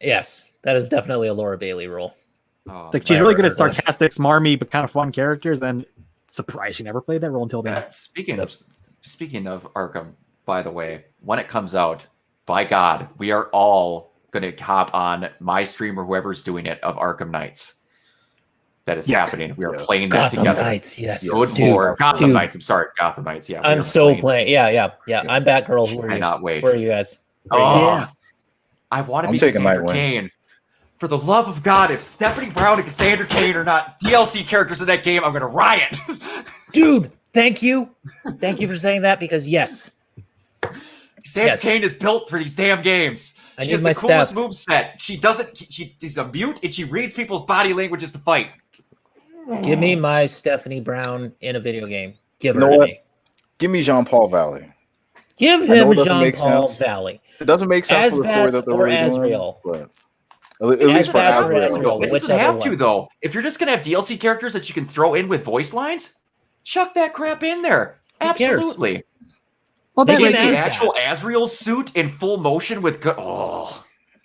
Yes, that is definitely a Laura Bailey role. Oh, Like she's really good at Whatever. sarcastic, smarmy, but kind of fun characters. And surprised she never played that role until then. Speaking of Arkham, by the way, when it comes out, by God, we are all going to hop on my stream or whoever's doing it of Arkham Knights. That is Yes. happening. We are Yes. playing that Gotham together. Knights, yes. Good Dude, Lord. Gotham dude. Knights. I'm sorry. Gotham Knights. Yeah. we I'm are so playing- playing. Yeah. I'm Batgirl. Who are you? Cannot wait. Where are you guys? Oh, Yeah. I want to I'm be taking Cassandra Nightwing. Cain. For the love of God, if Stephanie Brown and Cassandra Cain are not DLC characters in that game, I'm going to riot. Dude, thank you. Thank you for saying that because yes. Sands Yes. Kane is built for these damn games. I She need has my the coolest Steph. moveset. She's a mute and she reads people's body languages to fight. Give me my Stephanie Brown in a video game. Give You her know to what? me. Give me Jean-Paul Valley. Give I know him it doesn't make Jean-Paul sense. Valley. It doesn't make sense for the story Azbats that they're or really Azrael? doing, but at least for Azbats or Azrael. Azrael, It doesn't whichever have to one. though. If you're just gonna have DLC characters that you can throw in with voice lines, chuck that crap in there. Who cares? Absolutely. Well, Make that him makes The Azbats. actual Azrael suit in full motion with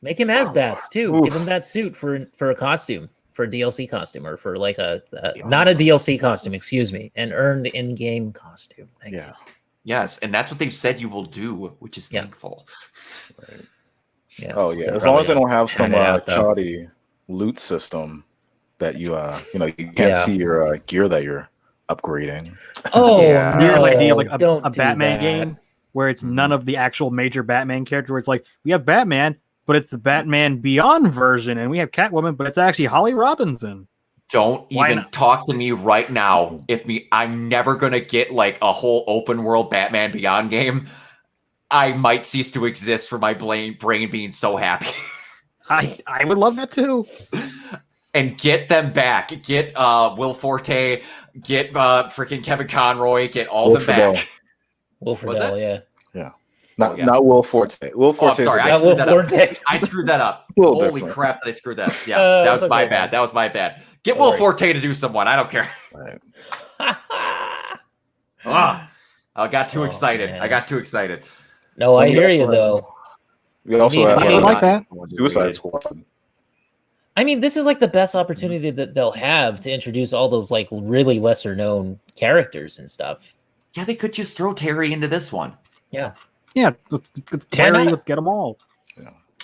Make him Azbats too. Oof. Give him that suit for a costume, for a DLC costume, or for like a Be not a awesome. DLC costume, excuse me, an earned in-game costume. Thank Yeah. yes, and that's what they've said you will do, which is Yeah. thankful. you. Yeah. Oh yeah. They're As long as they probably don't have some gonna pan it out, though. shoddy loot system that you can't Yeah. see your gear that you're upgrading. Oh, Yeah. no, Here's idea like don't a do Batman that. game where it's none of the actual major Batman character. Where it's like we have Batman, but it's the Batman Beyond version, and we have Catwoman, but it's actually Holly Robinson. Don't Why even not? talk to me right now. I'm never gonna get like a whole open world Batman Beyond game. I might cease to exist for my brain being so happy. I would love that too. And get them back. Get Will Forte. Get freaking Kevin Conroy. Get all Will of them back. Will Was that? Friedle, yeah. Not yeah. not Will Forte. Will Oh, I'm Forte. sorry. I Not screwed Will that up. Forte. I screwed that up. Little Holy different. crap! That I screwed that up. Yeah, Oh, that that's was my okay, bad. man. That was my bad. Get Don't Will worry. Forte to do someone. I don't care. Right. I got too Oh, excited. man. I got too excited. No, I hear you though. We also mean, have I like that. Suicide Squad. I mean, this is like the best opportunity that they'll have to introduce all those like really lesser known characters and stuff. Yeah, they could just throw Terry into this one. Yeah. Yeah, let's Terry. not? Let's get them all.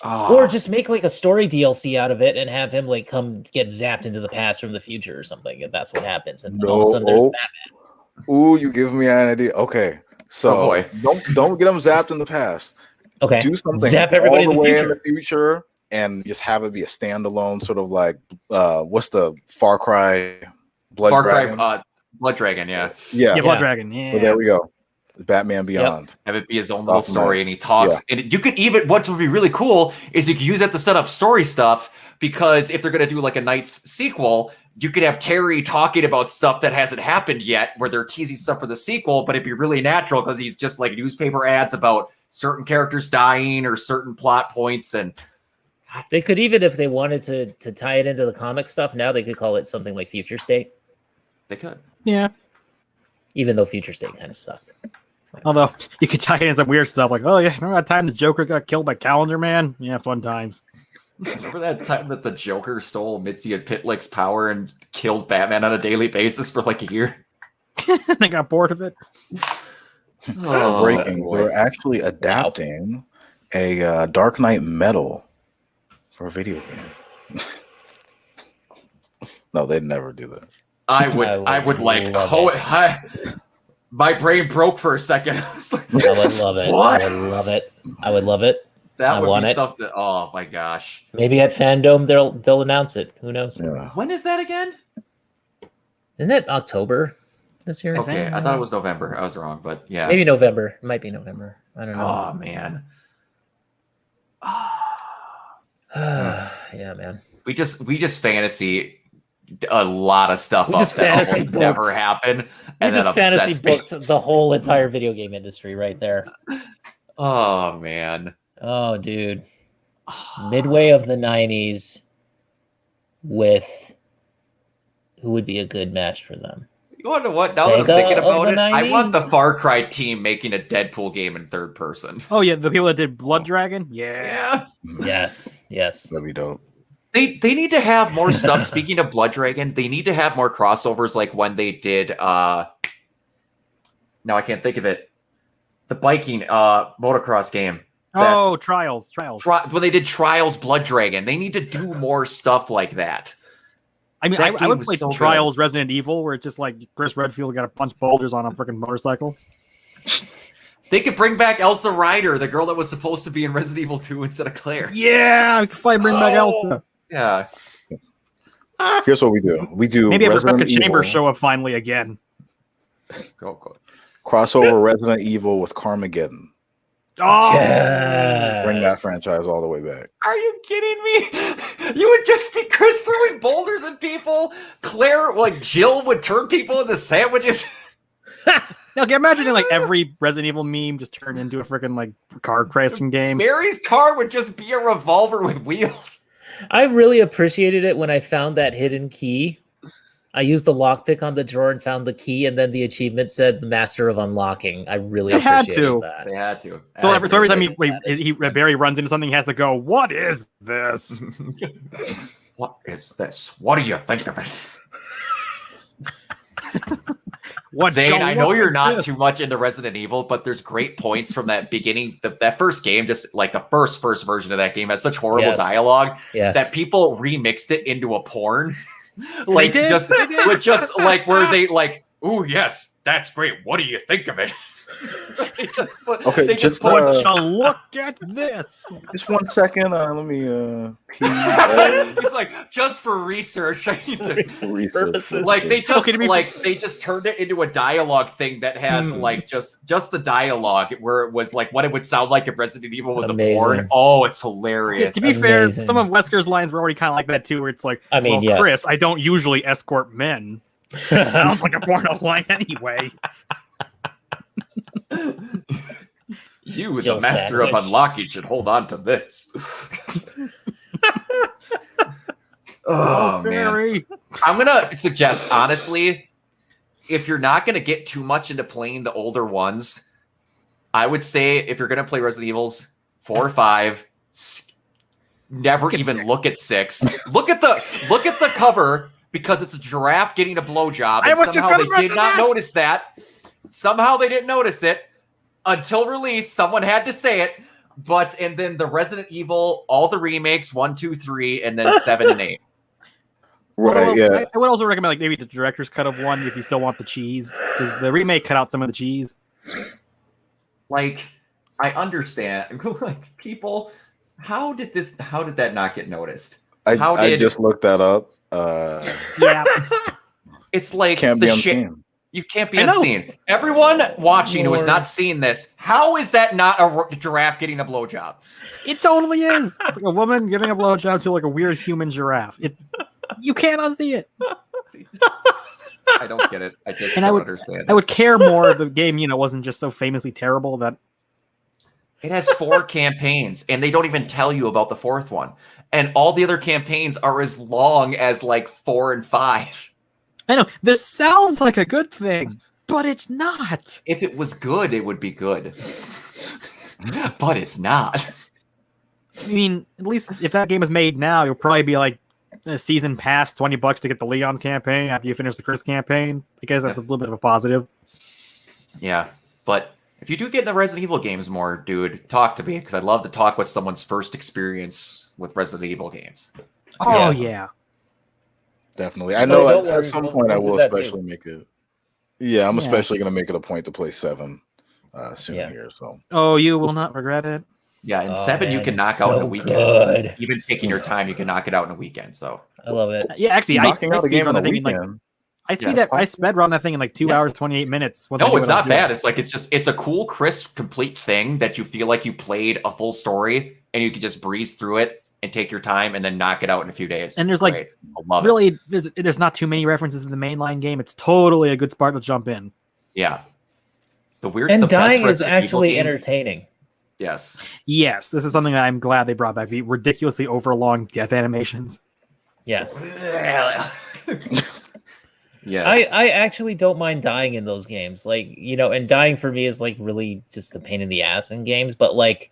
Or just make like a story DLC out of it and have him like come get zapped into the past from the future or something. If that's what happens, and all of a sudden there's Batman. Ooh, you give me an idea. Okay, so Oh, boy. don't get him zapped in the past. Okay. Do something Zap everybody all in the the way future. in the future, and just have it be a standalone sort of like what's the Far Cry Blood Far Dragon? Cry, Blood Dragon. Yeah, yeah. Yeah, Blood Yeah. Dragon. Yeah. So there we go. Batman Beyond. have it be his own little Awesome. story, and he talks. And you could even what would be really cool is you could use that to set up story stuff. Because if they're going to do like a Knights sequel, you could have Terry talking about stuff that hasn't happened yet, where they're teasing stuff for the sequel, but it'd be really natural because he's just like newspaper ads about certain characters dying or certain plot points. And They could even, if they wanted to tie it into the comic stuff, now they could call it something like Future State, they could. Yeah. even though Future State kind of sucked. Although you could tie in some weird stuff like, oh yeah, remember that time the Joker got killed by Calendar Man? Yeah, fun times. Remember that time that the Joker stole Mitzi and Pitlick's power and killed Batman on a daily basis for like a year? They got bored of it. Oh, Breaking. boy. They're actually adapting a Dark Knight Metal for a video game. No, they'd never do that. I would like. love Oh, it. my brain broke for a second. I was like, I would love it. What? I would love it. I would love it. That I would want be it. something. Oh my gosh. Maybe at Fandom they'll announce it. Who knows? Yeah. When is that again? Isn't it October this year? Okay, I thought it was November. I was wrong, but yeah. Maybe November. It might be November. I don't know. Oh man. Yeah, man. We just fantasy a lot of stuff We up just that fantasy almost never booked. happen. We And just that fantasy upsets me. booked the whole entire video game industry right there. Oh man. Oh, dude. Midway of the 90s with who would be a good match for them? You want to know what? Now that I'm Sega thinking of about the it, I want the 90s? Far Cry team making a Deadpool game in third person. Oh yeah, the people that did Blood Dragon? Yeah. Yeah. Yes, yes. That'd be dope. They need to have more stuff. Speaking of Blood Dragon, they need to have more crossovers like when they did now I can't think of it. The biking motocross game. Oh, That's- Trials. When they did Trials Blood Dragon, they need to do more stuff like that. I mean, That I game would was play so good. Trials Resident Evil, where it's just like Chris Redfield got to punch boulders on a freaking motorcycle. They could bring back Elsa Ryder, the girl that was supposed to be in Resident Evil 2 instead of Claire. Yeah, we could finally bring back Oh. Elsa. Yeah. Here's what we do. We do Maybe have Resident Rebecca Chambers Evil, show up finally again. Go. crossover Resident Evil with Carmageddon. Oh, Bring that franchise all the way back. Are you kidding me? You would just be Chris throwing boulders at people. Claire, like Jill, would turn people into sandwiches. now can you imagine like every Resident Evil meme just turned into a freaking like car crashing game. Mary's car would just be a revolver with wheels. I really appreciated it when I found that hidden key. I used the lockpick on the drawer and found the key, and then the achievement said the master of unlocking. I really appreciated that. They had to. So every time Barry runs into something, he has to go, "What is this? What is this? What do you think of it?" What, Zane, I know you're not this? too much into Resident Evil, but there's great points from that beginning. That first game, just like the first version of that game, has such horrible dialogue that people remixed it into a porn. Like just like where they like, "Ooh, yes, that's great. What do you think of it?" Look at this. Just 1 second. Let me pee. He's like, just for research, I need to research. Like they just turned it into a dialogue thing that has like just the dialogue where it was like what it would sound like if Resident Evil was a porn. Oh, it's hilarious. To be fair, some of Wesker's lines were already kind of like that too, where it's like, Chris, I don't usually escort men. It sounds like a porno line anyway. You, the master of unlocking, should hold on to this. Oh, man. I'm going to suggest, honestly, if you're not going to get too much into playing the older ones, I would say if you're going to play Resident Evils 4 or 5, never even look at 6. Look at the cover because it's a giraffe getting a blowjob. And somehow they did not notice that. Somehow they didn't notice it. Until release, someone had to say it, and then the Resident Evil, all the remakes, 1, 2, 3, and then 7 and 8. Right, yeah. I would also recommend like maybe the director's cut of 1 if you still want the cheese, because the remake cut out some of the cheese. Like, I understand. Like, people, how did that not get noticed? I just looked that up. Yeah. It's like can't be unseen. You can't be unseen. Everyone watching who has not seen this, how is that not a giraffe getting a blowjob? It totally is. It's like a woman giving a blowjob to like a weird human giraffe. You can't unsee it. I don't get it. I just don't understand. I would care more if the game, wasn't just so famously terrible that it has 4 campaigns, and they don't even tell you about the 4th one. And all the other campaigns are as long as like 4 and 5. I know this sounds like a good thing, but it's not. If it was good, it would be good. But it's not. I mean, at least if that game is made now, you'll probably be like a season pass, $20 to get the Leon campaign after you finish the Chris campaign. I guess that's a little bit of a positive. Yeah, but if you do get into Resident Evil games more, dude, talk to me because I'd love to talk with someone's first experience with Resident Evil games. Oh yeah. Definitely. I know at some point I will especially make it. Yeah, I'm especially going to make it a point to play 7 soon here. So. Oh, you will not regret it. Yeah, in 7 you can knock out in a weekend. Even taking your time, you can knock it out in a weekend. So I love it. Yeah, actually, knocking out a game in a weekend. I sped run that thing in like 2 hours 28 minutes. No, it's not bad. It's a cool, crisp, complete thing that you feel like you played a full story and you can just breeze through it and take your time and then knock it out in a few days. And there's there's not too many references in the mainline game. It's totally a good spot to jump in. Yeah. The dying is actually entertaining. Yes. Yes. This is something that I'm glad they brought back. The ridiculously overlong death animations. Yes. Yes. I actually don't mind dying in those games. Like, and dying for me is like really just a pain in the ass in games. But like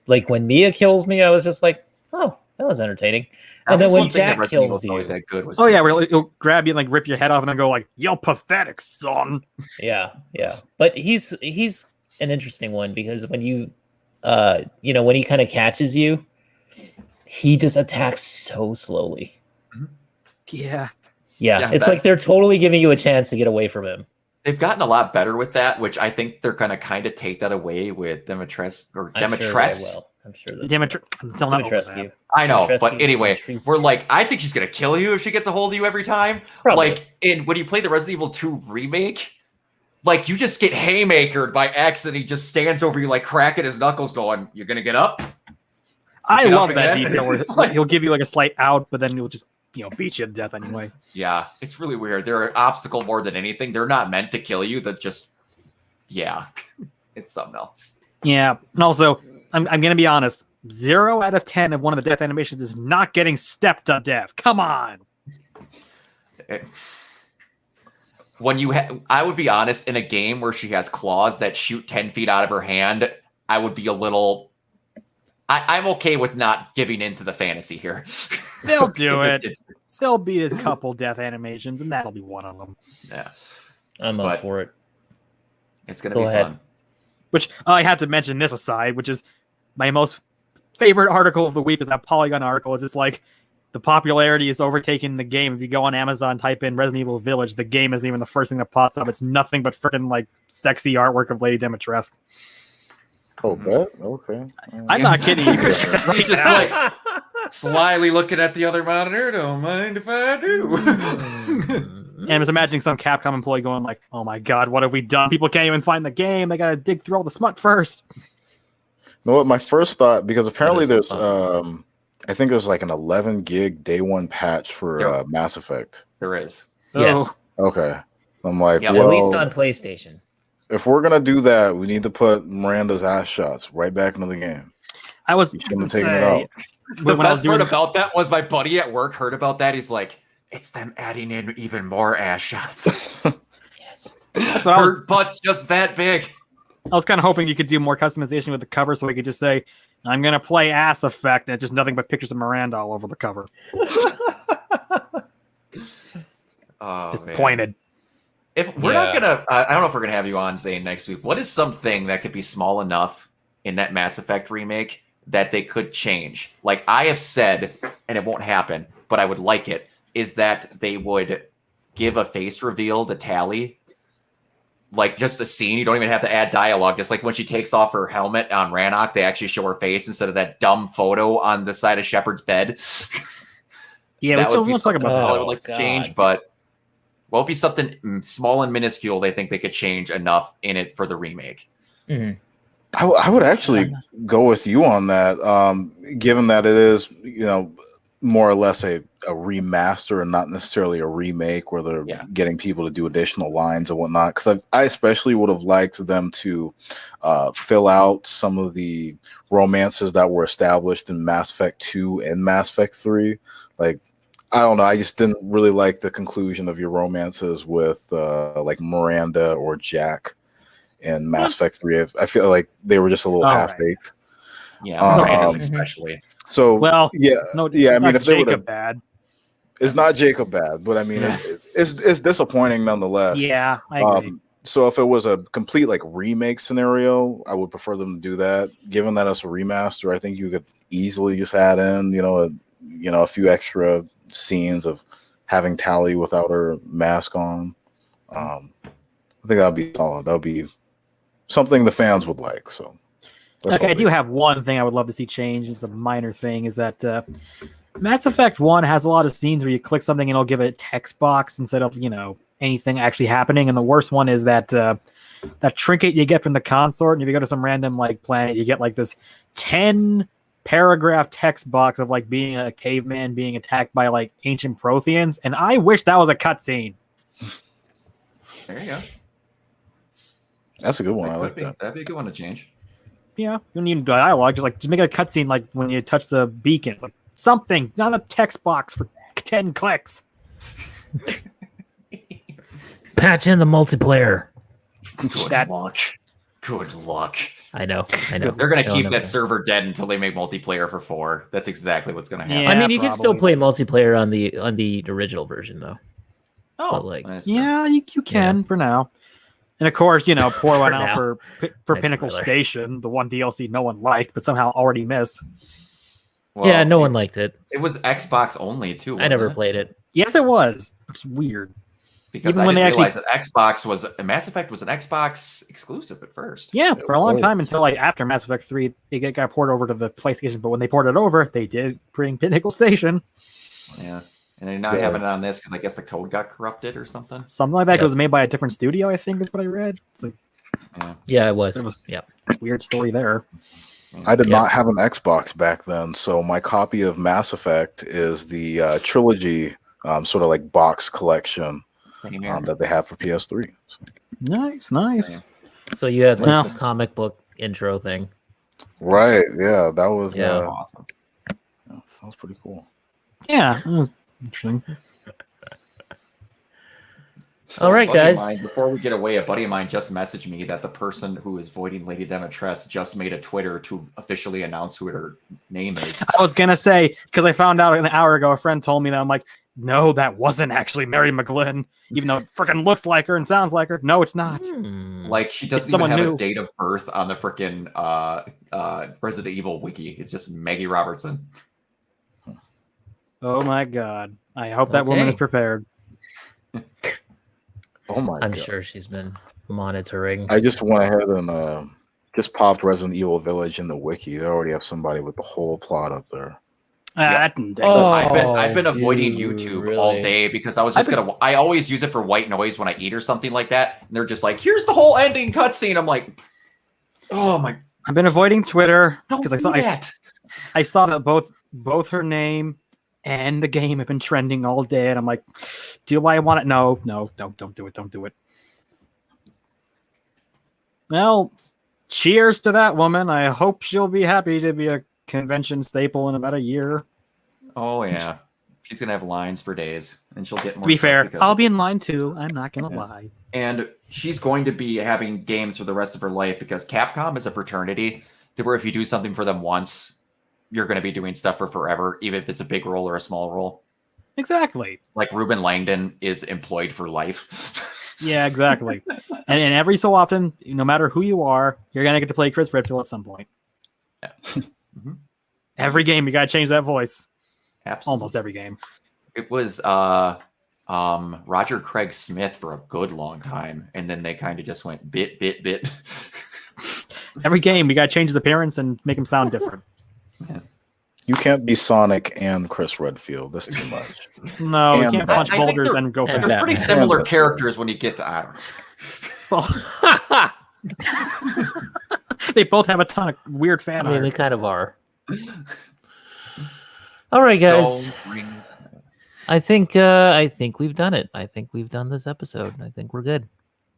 when Mia kills me, I was just like, oh, that was entertaining. And then when Jack kills you, he'll grab you and like rip your head off and then go like, "You're pathetic, son." Yeah. But he's an interesting one because when you, when he kind of catches you, he just attacks so slowly. Yeah. It's like they're totally giving you a chance to get away from him. They've gotten a lot better with that, which I think they're going to kind of take that away with Demetres. I'm sure Demetrescu. I know, but anyway, we're like, I think she's going to kill you if she gets a hold of you every time. Probably. Like, when you play the Resident Evil 2 remake, like you just get haymakered by accident. He just stands over you like cracking his knuckles, going, "You're gonna get up." I Get love up that ahead. detail where It's like- he'll give you like a slight out, but then he'll just beat you to death anyway. Yeah, it's really weird. They're an obstacle more than anything. They're not meant to kill you. They're just, yeah, it's something else. Yeah, and also I'm gonna be honest. 0 out of 10 of one of the death animations is not getting stepped to death. Come on. When you I would be honest, in a game where she has claws that shoot 10 feet out of her hand, I would be a little. I'm okay with not giving into the fantasy here. They'll do it. It's- There'll be a couple death animations, and that'll be one of them. yeah, I'm up But- for it. it's gonna Go be ahead. fun. Which I had to mention this aside, which is my most favorite article of the week is that Polygon article. Is just like the popularity is overtaking the game. If you go on Amazon, type in Resident Evil Village, the game isn't even the first thing that pops up. It's nothing but freaking like sexy artwork of Lady Dimitrescu. Oh, bet? Okay. I'm not kidding you. He's just like slyly looking at the other monitor. Don't mind if I do. And I was imagining some Capcom employee going like, "Oh my god, what have we done? People can't even find the game. They gotta dig through all the smut first." You know what? My first thought, because apparently That is there's, I think there's like an 11 gig day one patch for Yep. Mass Effect. There is. Yes. Oh, Okay. I'm like, Yeah, At least well, on PlayStation. if we're gonna do that, we need to put Miranda's ass shots right back into the game. I was You shouldn't gonna have taken it say, out. The when I was best part doing about that was my buddy at work heard about that. He's like, it's them adding in even more ass shots. Yes. that's what I was Her butt's just that big. I was kind of hoping you could do more customization with the cover, so we could just say, "I'm gonna play Ass Effect," and it's just nothing but pictures of Miranda all over the cover. Oh, man. Disappointed. If we're not gonna, I don't know if we're gonna have you on Zane next week. What is something that could be small enough in that Mass Effect remake that they could change? Like I have said, and it won't happen, but I would like it, is that they would give a face reveal to Tally. Like just a scene, you don't even have to add dialogue. Just like when she takes off her helmet on Rannoch, they actually show her face instead of that dumb photo on the side of Shepard's bed. Yeah, we That still would be want to talk something about I that. would like to God. change, but what would be something small and minuscule they think they could change enough in it for the remake? Mhm. I would actually go with you on that, given that it is, more or less a remaster and not necessarily a remake where they're getting people to do additional lines and whatnot. Because I especially would have liked them to fill out some of the romances that were established in Mass Effect 2 and Mass Effect 3. Like, I don't know. I just didn't really like the conclusion of your romances with like Miranda or Jack in Mass Effect 3. I feel like they were just a little All half-baked. Yeah, Miranda's Um, especially. So, Well, yeah, No, yeah. I it's mean, not if they would Jacob have, bad. it's not Jacob bad, but I mean, it's disappointing nonetheless. Yeah, I agree. So if it was a complete like remake scenario, I would prefer them to do that. Given that it's a remaster, I think you could easily just add in, a few extra scenes of having Tally without her mask on. I think that'd be solid. That'd be something the fans would like. So, that's Okay, I what do have one thing I would love to see change. It's a minor thing. Is that Mass Effect 1 has a lot of scenes where you click something and it'll give it a text box instead of anything actually happening. And the worst one is that that trinket you get from the consort. And if you go to some random like planet, you get like this 10-paragraph text box of like being a caveman being attacked by like ancient Protheans. And I wish that was a cutscene. There you go. That's a good one. I That like could be. that. That'd be a good one to change. Yeah, you don't need dialogue. Just make a cutscene like when you touch the beacon, like something, not a text box for 10 clicks. Patch in the multiplayer. Good That- luck. Good luck. I know. They're going to No, keep no, that no. server dead until they make multiplayer for 4. That's exactly what's going to happen. Yeah. I mean, you can still probably. play multiplayer on the original version though. Oh, But, like, that's true. Yeah, you can for now. And of course, pour one For out now. for Nice Pinnacle spoiler. Station, the one DLC no one liked, but somehow already missed. Well, yeah, no one liked it. It was Xbox only too. I never wasn't it? played it. Yes, it was. It's weird. Because Even I when didn't they realize that Xbox was Mass Effect was an Xbox exclusive at first. Yeah, for a long was. time until like after Mass Effect 3, it got ported over to the PlayStation. But when they ported it over, they did bring Pinnacle Station. Yeah. And they're not having it on this because I guess the code got corrupted or something. Something like that Yep. was made by a different studio, I think, is what I read. It's like, Yeah, it was. there was Yep. weird story there. I did Yeah. not have an Xbox back then, so my copy of Mass Effect is the trilogy, sort of like box collection Same here. that they have for PS3. So, Nice. So you had like Yeah. the comic book intro thing. right? Yeah, that was Yeah. Awesome. that was pretty cool. Yeah, it was interesting. So All right, a buddy of guys. mine- before we get away, a buddy of mine just messaged me that the person who is voiding Lady Demetress just made a Twitter to officially announce who her name is. I was gonna say, because I found out an hour ago, a friend told me that. I'm like, no, that wasn't actually Mary McGlynn, even though it freaking looks like her and sounds like her. No, it's not. Like she doesn't even someone have new. a date of birth on the freaking Resident Evil wiki. It's just Maggie Robertson. Oh my god. I hope that woman is Okay. prepared. Oh my I'm god! sure she's been monitoring. I just went ahead and just popped Resident Evil Village in the wiki. They already have somebody with the whole plot up there. That didn't take Oh, I've been avoiding dude, YouTube all really? day because I was just I always use it for white noise when I eat or something like that. And they're just like, here's the whole ending cutscene. I'm like, oh my, I've been avoiding Twitter don't because do that. I saw that both her name and the game have been trending all day, and I'm like, do I want it? No, don't do it. Don't do it. Well, cheers to that woman. I hope she'll be happy to be a convention staple in about a year. Oh yeah, she's gonna have lines for days, and she'll get more. To be stuff fair, because I'll of be it. in line too. I'm not gonna Yeah. lie. And she's going to be having games for the rest of her life because Capcom is a fraternity that where if you do something for them once, you're going to be doing stuff for forever, even if it's a big role or a small role. Exactly. Like Ruben Langdon is employed for life. Yeah, exactly. and every so often, no matter who you are, you're gonna get to play Chris Redfield at some point. Yeah. Mhm. Every game, you gotta change that voice. Absolutely. Almost every game. It was Roger Craig Smith for a good long time, and then they kind of just went bit. Every game, you gotta change his appearance and make him sound different. You can't be Sonic and Chris Redfield. That's too much. No, you And can't punch I think boulders they're- and go and fast. They're pretty Batman. similar That's characters when you get to I don't know. They both have a ton of weird I fan mean, they art. kind of are. All right, guys. Stones, rings. I think we've done it. I think we've done this episode. I think we're good.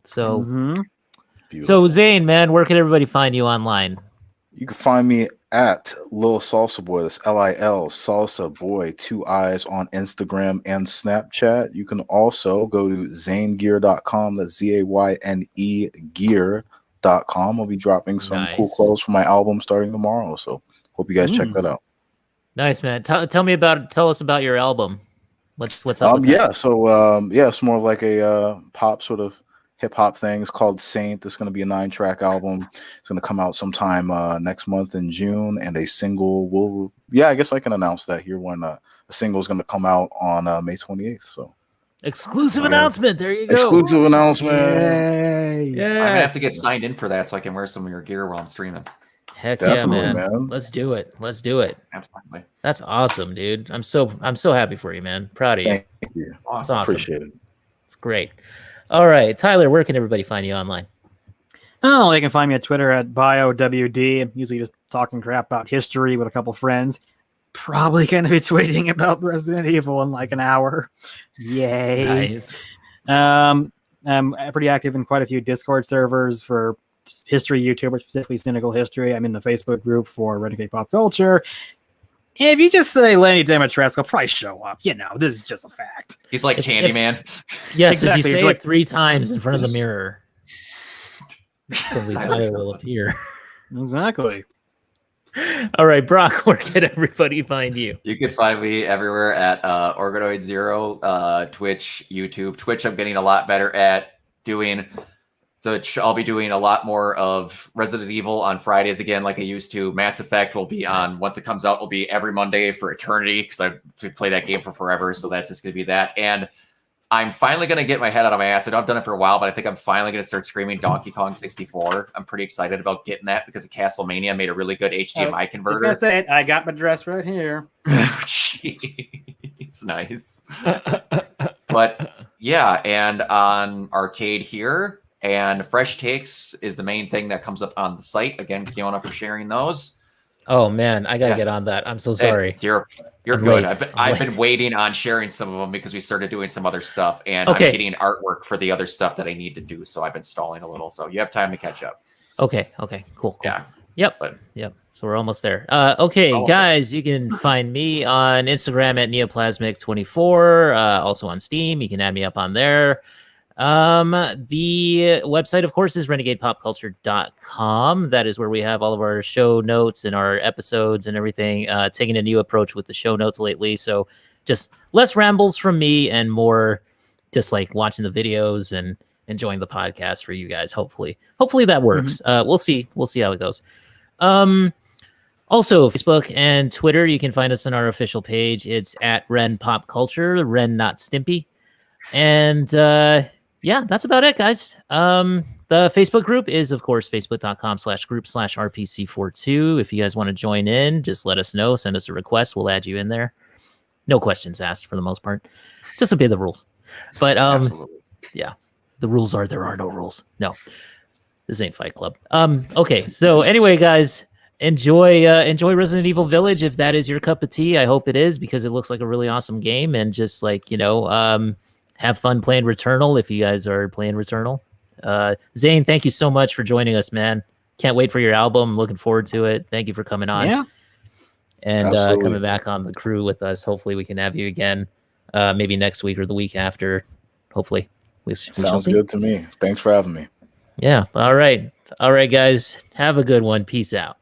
So, Mhm. Beautiful. so Zane, man, where can everybody find you online? You can find me at Lil Salsa Boy. That's Lil Salsa Boy, 2 eyes on Instagram and Snapchat. You can also go to zanegear.com. That's ZAYNE gear.com. I'll be dropping some cool Nice. clothes for my album starting tomorrow. So hope you guys check that out. Nice, man. Tell us about your album. What's up? with Yeah, that? so it's more of like a pop sort of hip hop thing. It's called Saint. It's going to be a 9-track album. It's going to come out sometime next month in June, and a single will. Yeah, I guess I can announce that here when a single is going to come out on May 28th. So Exclusive Yeah. announcement. There you go. exclusive announcement. Yay. Yeah. I'm gonna have to get signed in for that so I can wear some of your gear while I'm streaming. Heck Definitely, yeah, man. man. Let's do it. Let's do it. Absolutely. That's awesome, dude. I'm so happy for you, man. Proud of you. Thank you. It's Awesome. awesome. Appreciate it. It's great. All right, Tyler, where can everybody find you online? Oh, they can find me at Twitter at BioWD. I'm usually just talking crap about history with a couple friends. Probably going to be tweeting about Resident Evil in like an hour. Yay. Nice. I'm pretty active in quite a few Discord servers for history YouTubers, specifically Cynical History. I'm in the Facebook group for Renegade Pop Culture. If you just say Lenny Dimitrescu, I'll probably show up. You know, this is just a fact. He's like If- Candyman. Yes, Exactly, if you it's say like- it 3 times in front of the mirror, somebody's Tyler Tyler will shows up. appear. Exactly. All right, Brock, where can everybody find you? You can find me everywhere at Organoid Zero, Twitch, YouTube. Twitch, I'm getting a lot better at doing. So I'll be doing a lot more of Resident Evil on Fridays again, like I used to. Mass Effect will be on once it comes out. Will be every Monday for eternity because I've played that game for forever. So that's just going to be that. And I'm finally going to get my head out of my ass. I know I've done it for a while, but I think I'm finally going to start screaming Donkey Kong 64. I'm pretty excited about getting that because Castlevania made a really good HDMI I was converter. going to say it. I got my dress right here. Jeez. It's nice. But yeah, and on Arcade here, and Fresh Takes is the main thing that comes up on the site. Again, Kiona for sharing those. Oh man, I gotta Yeah. get on that. I'm so Hey, sorry. you're I'm good. late. I've I'm been late. waiting on sharing some of them because we started doing some other stuff, and Okay. I'm getting artwork for the other stuff that I need to do. So I've been stalling a little. So you have time to catch up. Okay, cool. Yeah. Yep. But So we're almost there. Okay, Almost guys, you can find me on Instagram at Neoplasmic24. Also on Steam, you can add me up on there. The website, of course, is renegadepopculture.com. That is where we have all of our show notes and our episodes and everything. Taking a new approach with the show notes lately, so just less rambles from me and more just like watching the videos and enjoying the podcast for you guys. Hopefully that works. We'll see how it goes. Also, Facebook and Twitter, you can find us on our official page. It's at Ren Pop Culture, Ren not Stimpy. And yeah, that's about it, guys. The Facebook group is, of course, facebook.com/group/RPC42. If you guys want to join in, just let us know. Send us a request. We'll add you in there. No questions asked for the most part. Just obey the rules. But absolutely. yeah, the rules are there are no rules. No, this ain't Fight Club. Okay, so anyway, guys, enjoy Resident Evil Village if that is your cup of tea. I hope it is, because it looks like a really awesome game, and just like, have fun playing Returnal if you guys are playing Returnal. Zane, thank you so much for joining us, man. Can't wait for your album. Looking forward to it. Thank you for coming on. Yeah. And coming back on the crew with us. Hopefully we can have you again, maybe next week or the week after. Hopefully. We Sounds good to me. Thanks for having me. Yeah. All right, guys. Have a good one. Peace out.